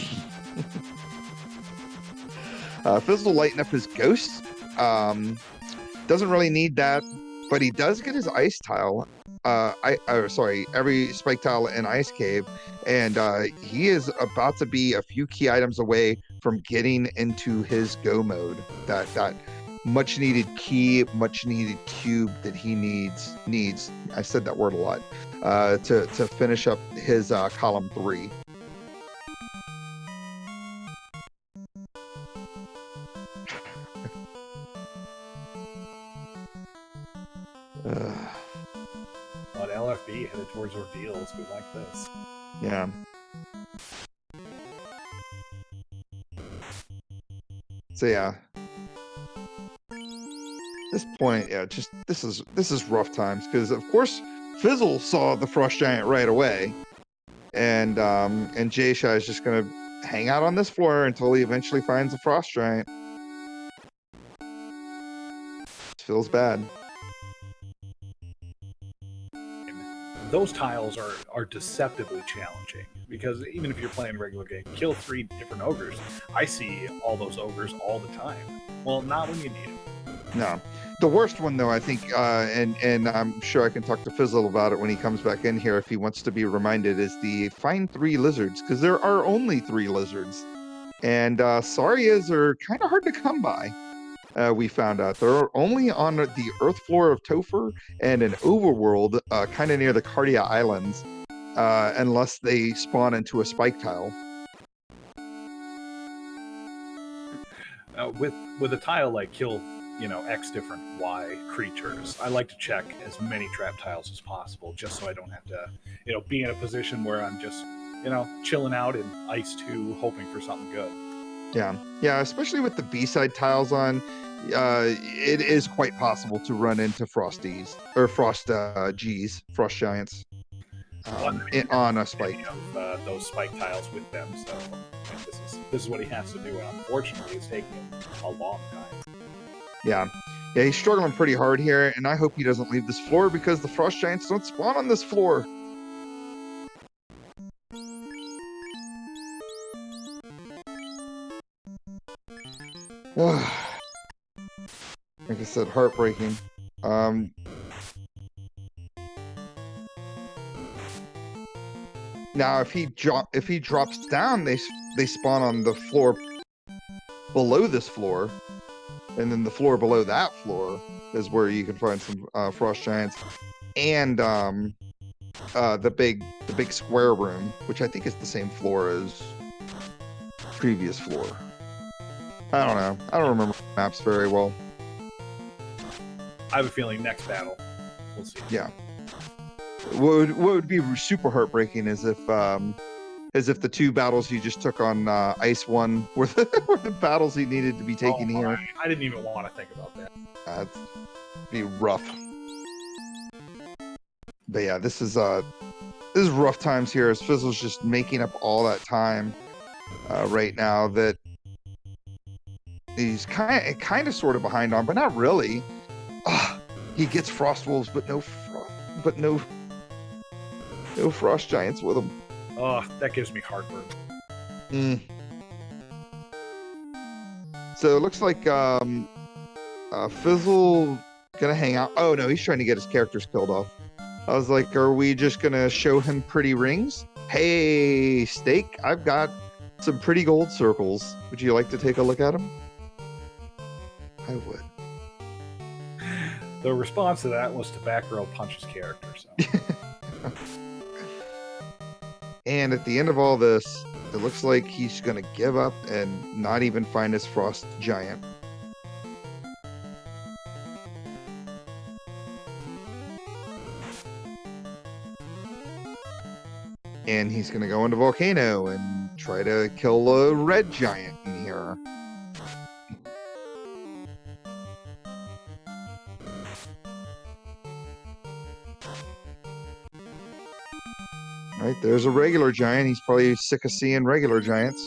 Fizzle lighting up his ghost. Doesn't really need that, but he does get his ice tile. Every spike tile in Ice Cave, and he is about to be a few key items away from getting into his go mode. That much needed key, much needed cube that he needs. I said that word a lot. To finish up his column 3. But LFB headed towards Ordeals. We like this. Yeah. So yeah. this point, yeah, just this is rough times because of course Fizzle saw the frost giant right away, and JShydell is just gonna hang out on this floor until he eventually finds the frost giant. It feels bad. Those tiles are deceptively challenging because even if you're playing a regular game, kill 3 different ogres. I see all those ogres all the time. Well, not when you need them. No. The worst one, though, I think, and I'm sure I can talk to Fizzle about it when he comes back in here if he wants to be reminded, is the find 3 lizards, because there are only 3 lizards. And Sarias are kind of hard to come by, we found out. They're only on the earth floor of Topher and an overworld kind of near the Cardia Islands, unless they spawn into a spike tile. With a tile like kill, X different Y creatures, I like to check as many trap tiles as possible just so I don't have to, be in a position where I'm just, chilling out in Ice 2 hoping for something good. Yeah, especially with the B-side tiles on, it is quite possible to run into frost giants on a spike. Those spike tiles with them, so this is what he has to do, and unfortunately it's taking him a long time. Yeah, he's struggling pretty hard here, and I hope he doesn't leave this floor because the frost giants don't spawn on this floor. Like I said, heartbreaking. Now, if he drops down, they spawn on the floor below this floor, and then the floor below that floor is where you can find some frost giants, and the big square room, which I think is the same floor as previous floor. I don't know. I don't remember maps very well. I have a feeling next battle, we'll see. Yeah. What would be super heartbreaking is if the 2 battles he just took on Ice 1 were the battles he needed to be taking here. I didn't even want to think about that. That'd be rough. But yeah, this is rough times here as Fizzle's just making up all that time right now that he's kind of sort of behind on, but not really. He gets frost wolves, but no frost giants with him. Oh, that gives me heartburn. So it looks like Fizzle gonna hang out. Oh no, he's trying to get his characters killed off. I was like, are we just gonna show him pretty rings? Hey, Steak, I've got some pretty gold circles. Would you like to take a look at them? I would. The response to that was to back row punch his character. So. And at the end of all this, it looks like he's going to give up and not even find his frost giant. And he's going to go into Volcano and try to kill a red giant in here. Right, there's a regular giant. He's probably sick of seeing regular giants.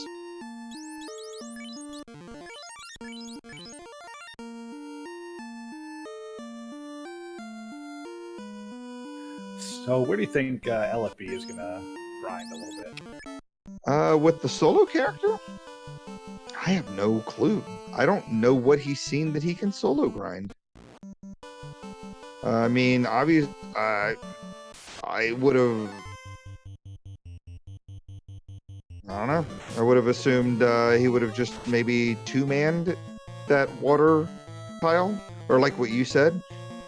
So where do you think LFB is going to grind a little bit? With the solo character? I have no clue. I don't know what he's seen that he can solo grind. I mean, obviously, I would have... I don't know. I would have assumed he would have just maybe 2-manned that water tile. Or like what you said,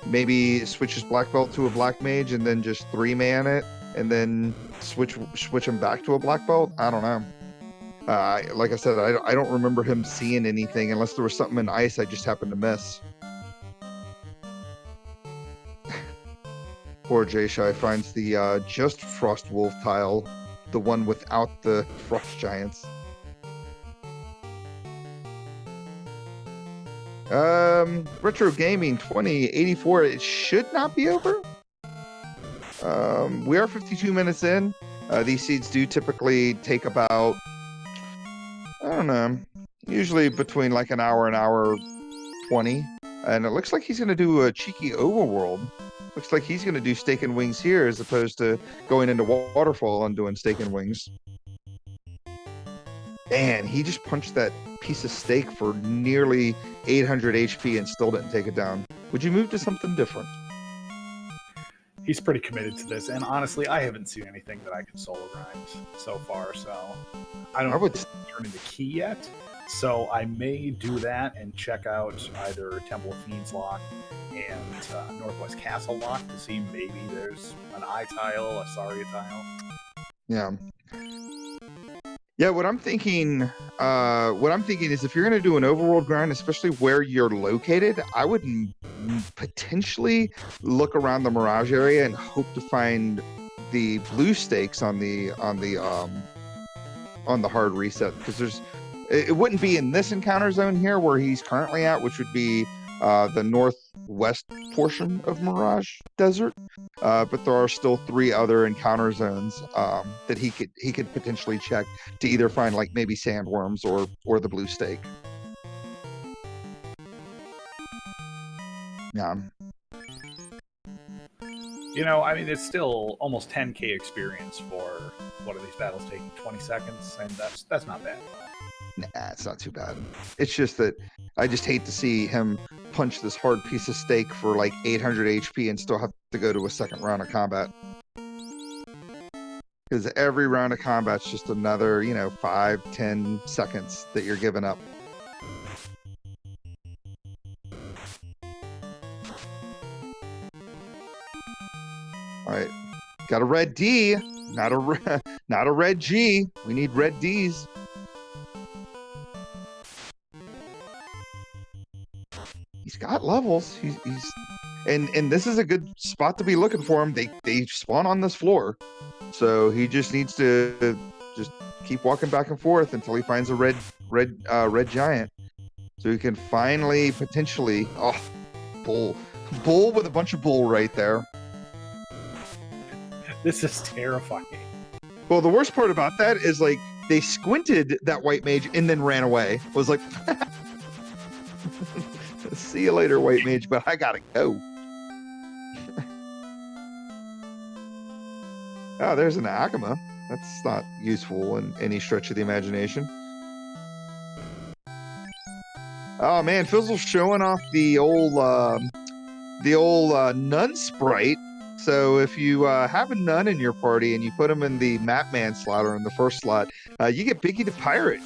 maybe switch his black belt to a black mage and then just 3-man it and then switch him back to a black belt. I don't know. Like I said, I don't remember him seeing anything unless there was something in ice I just happened to miss. Poor JShydell finds the just Frost Wolf tile, the one without the Frost Giants. Retro Gaming 2084. It should not be over. We are 52 minutes in. These seeds do typically take about, I don't know, usually between like an hour 20. And it looks like he's going to do a cheeky overworld. Looks like he's going to do steak and wings here as opposed to going into waterfall and doing steak and wings. Man, he just punched that piece of steak for nearly 800 HP and still didn't take it down. Would you move to something different? He's pretty committed to this, and honestly, I haven't seen anything that I can solo grind so far, so I would turn into key yet. So I may do that and check out either Temple of Fiends lock and Northwest Castle lock to see maybe there's an eye tile, a Saria tile. Yeah. Yeah, what I'm thinking is if you're going to do an overworld grind, especially where you're located, I would potentially look around the Mirage area and hope to find the blue stakes on the hard reset, because it wouldn't be in this encounter zone here where he's currently at, which would be the northwest portion of Mirage Desert. But there are still 3 other encounter zones that he could potentially check to either find like maybe sandworms or the blue stake. Yeah. You know, I mean, it's still almost 10k experience for one of these battles taking 20 seconds, and that's not bad. Nah, it's not too bad. It's just that I just hate to see him punch this hard piece of steak for like 800 HP and still have to go to a second round of combat. Because every round of combat's just another, 5-10 seconds that you're giving up. All right, got a red D, not a red G. We need red Ds. He's got levels. He's and this is a good spot to be looking for him. They spawn on this floor, so he just needs to just keep walking back and forth until he finds a red giant, so he can finally potentially bull with a bunch of bull right there. This is terrifying. Well, the worst part about that is like they squinted that white mage and then ran away. Was like. See you later, white mage, but I gotta go. Oh, there's an Akuma. That's not useful in any stretch of the imagination. Oh man, Fizzle's showing off the old nun sprite. So if you have a nun in your party and you put him in the map man slot or in the first slot, you get Biggie the Pirate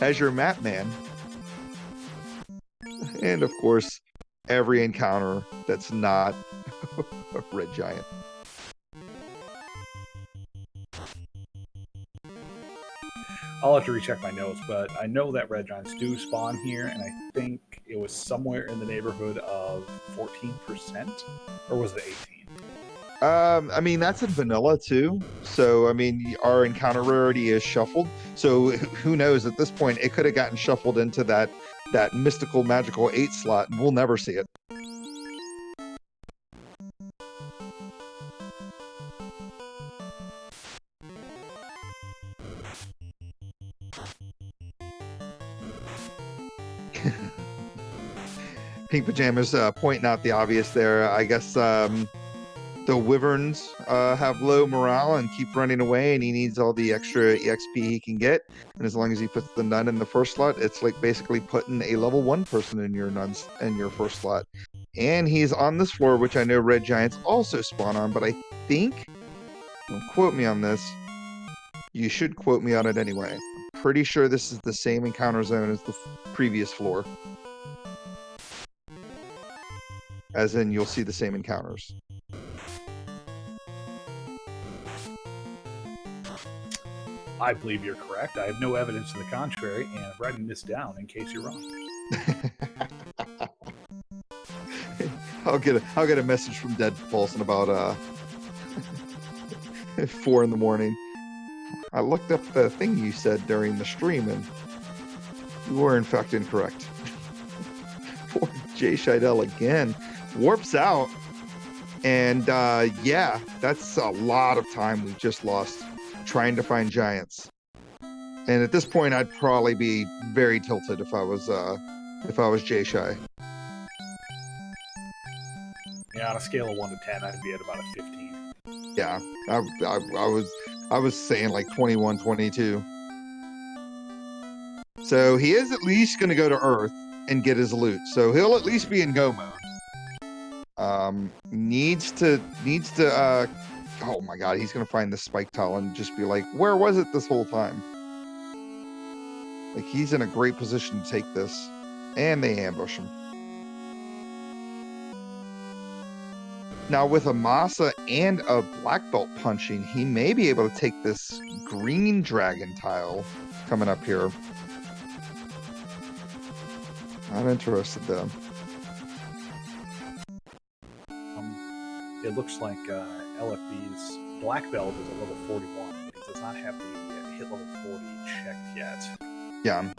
as your map man. And of course, every encounter that's not a red giant. I'll have to recheck my notes, but I know that red giants do spawn here, and I think it was somewhere in the neighborhood of 14%, or was it 18? I mean, that's in vanilla too. So, I mean, our encounter rarity is shuffled. So who knows, at this point, it could have gotten shuffled into that mystical magical 8 slot, and we'll never see it. Pink Pajamas pointing out the obvious there. I guess the wyverns have low morale and keep running away, and he needs all the extra EXP he can get. And as long as he puts the nun in the first slot, it's like basically putting a level 1 person in your nuns in your first slot. And he's on this floor, which I know red giants also spawn on, but I think, don't quote me on this, you should quote me on it anyway. I'm pretty sure this is the same encounter zone as the previous floor. As in, you'll see the same encounters. I believe you're correct. I have no evidence to the contrary, and I'm writing this down in case you're wrong. I'll get a message from Dead Pulse in about 4 in the morning. I looked up the thing you said during the stream, and you were in fact incorrect. Poor JShydell again. Warps out. And yeah, that's a lot of time we've just lost trying to find giants. And at this point, I'd probably be very tilted if I was JShy. Yeah, on a scale of 1 to 10, I'd be at about a 15. Yeah, I was saying like 21, 22. So he is at least going to go to Earth and get his loot. So he'll at least be in go mode. Needs to oh my god, he's gonna find the spike tile and just be like, where was it this whole time? Like, he's in a great position to take this. And they ambush him. Now with a Masa and a black belt punching, he may be able to take this green dragon tile coming up here. Not interested though. It looks like LFB's black belt is a level 41, but he does not have the hit level 40 checked yet. Yeah.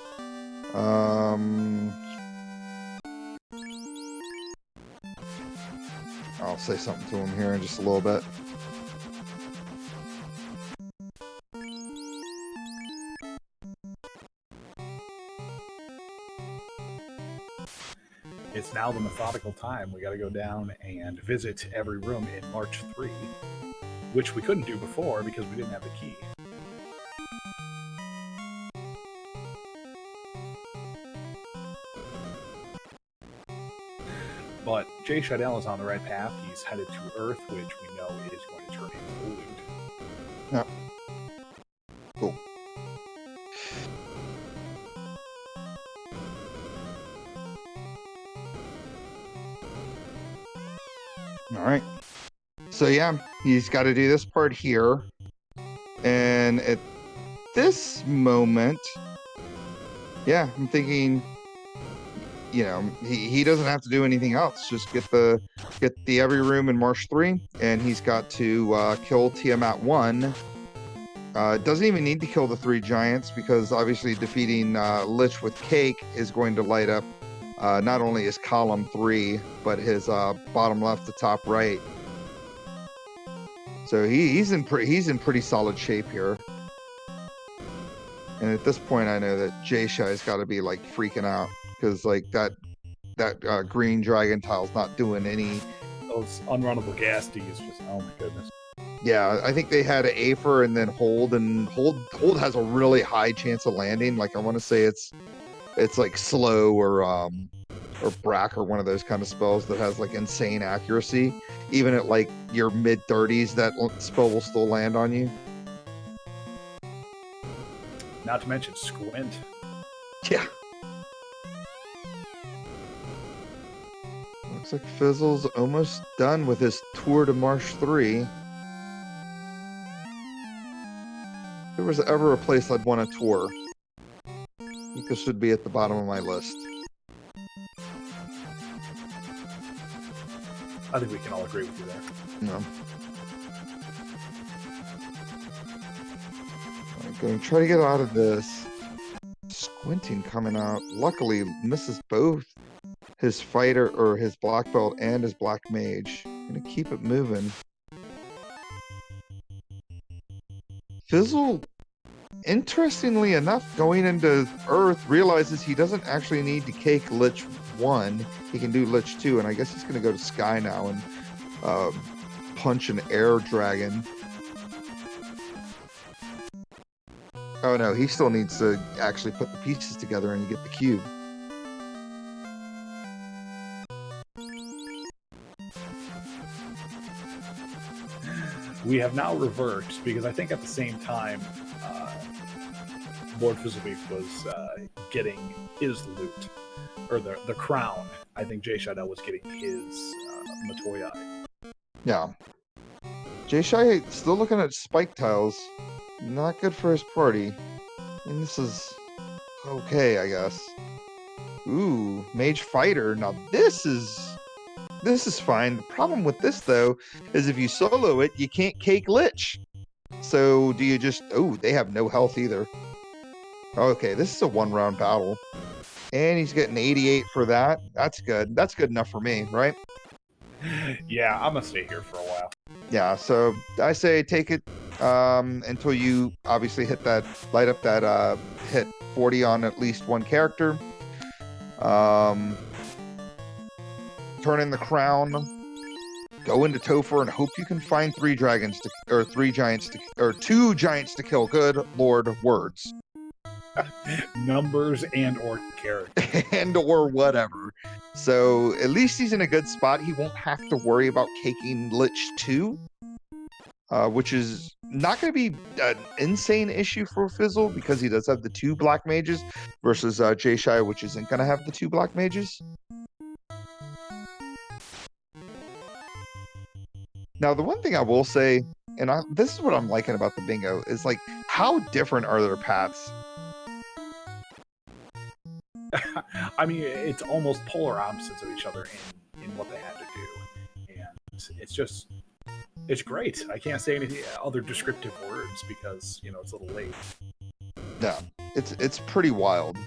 I'll say something to him here in just a little bit. It's now the methodical time. We got to go down and visit every room in March 3, which we couldn't do before because we didn't have the key. But JShydell is on the right path. He's headed to Earth, which we know is going to turn into loot. Yeah. Cool. All right. So yeah, he's got to do this part here. And at this moment, yeah, I'm thinking, you know, he doesn't have to do anything else. Just get the every room in March 3, and he's got to kill Tiamat 1. Doesn't even need to kill the 3 giants because obviously defeating Lich with Cake is going to light up not only his column 3, but his bottom left to top right. So he's in pretty solid shape here. And at this point, I know that JShy's got to be like freaking out because like that green dragon tile's not doing any. Those unrunnable gas Ds just, oh my goodness. Yeah, I think they had an Aether and then Hold, and Hold has a really high chance of landing. Like I want to say it's like Slow or Brack or one of those kind of spells that has like insane accuracy. Even at like your mid 30s, that spell will still land on you. Not to mention Squint. Yeah. Looks like Fizzle's almost done with his tour to Marsh 3. If there was ever a place I'd want to tour, I think this should be at the bottom of my list. I think we can all agree with you there. No. I'm going to try to get out of this. Squinting coming out. Luckily, misses both his fighter or his black belt and his black mage. I'm going to keep it moving. Fizzle, interestingly enough, going into Earth, realizes he doesn't actually need to cake Lich 1. He can do Lich 2, and I guess he's going to go to Sky now and punch an air dragon. Oh no, he still needs to actually put the pieces together and get the cube. We have now reversed because I think at the same time, LordFizzlebeef was getting his loot, or the crown. I think JShydell was getting his Matoya. Yeah. JShy still looking at spike tiles. Not good for his party. And this is okay, I guess. Ooh, Mage Fighter. Now this is fine. The problem with this though is if you solo it, you can't cake Lich. So do you just? Oh, they have no health either. Okay, this is a 1-round battle. And he's getting 88 for that. That's good. That's good enough for me, right? Yeah, I'm gonna stay here for a while. Yeah, so I say take it until you obviously light up that hit 40 on at least one character. Turn in the crown, go into Topher, and hope you can find two giants to kill. Good Lord, words. Numbers and or characters. And or whatever. So at least he's in a good spot. He won't have to worry about caking Lich 2, which is not going to be an insane issue for Fizzle because he does have the 2 black mages versus JShy, which isn't going to have the 2 black mages. Now, the one thing I will say, and this is what I'm liking about the bingo, is like, how different are their paths? I mean, it's almost polar opposites of each other in what they have to do. And it's great. I can't say anything other descriptive words because, it's a little late. Yeah, it's pretty wild.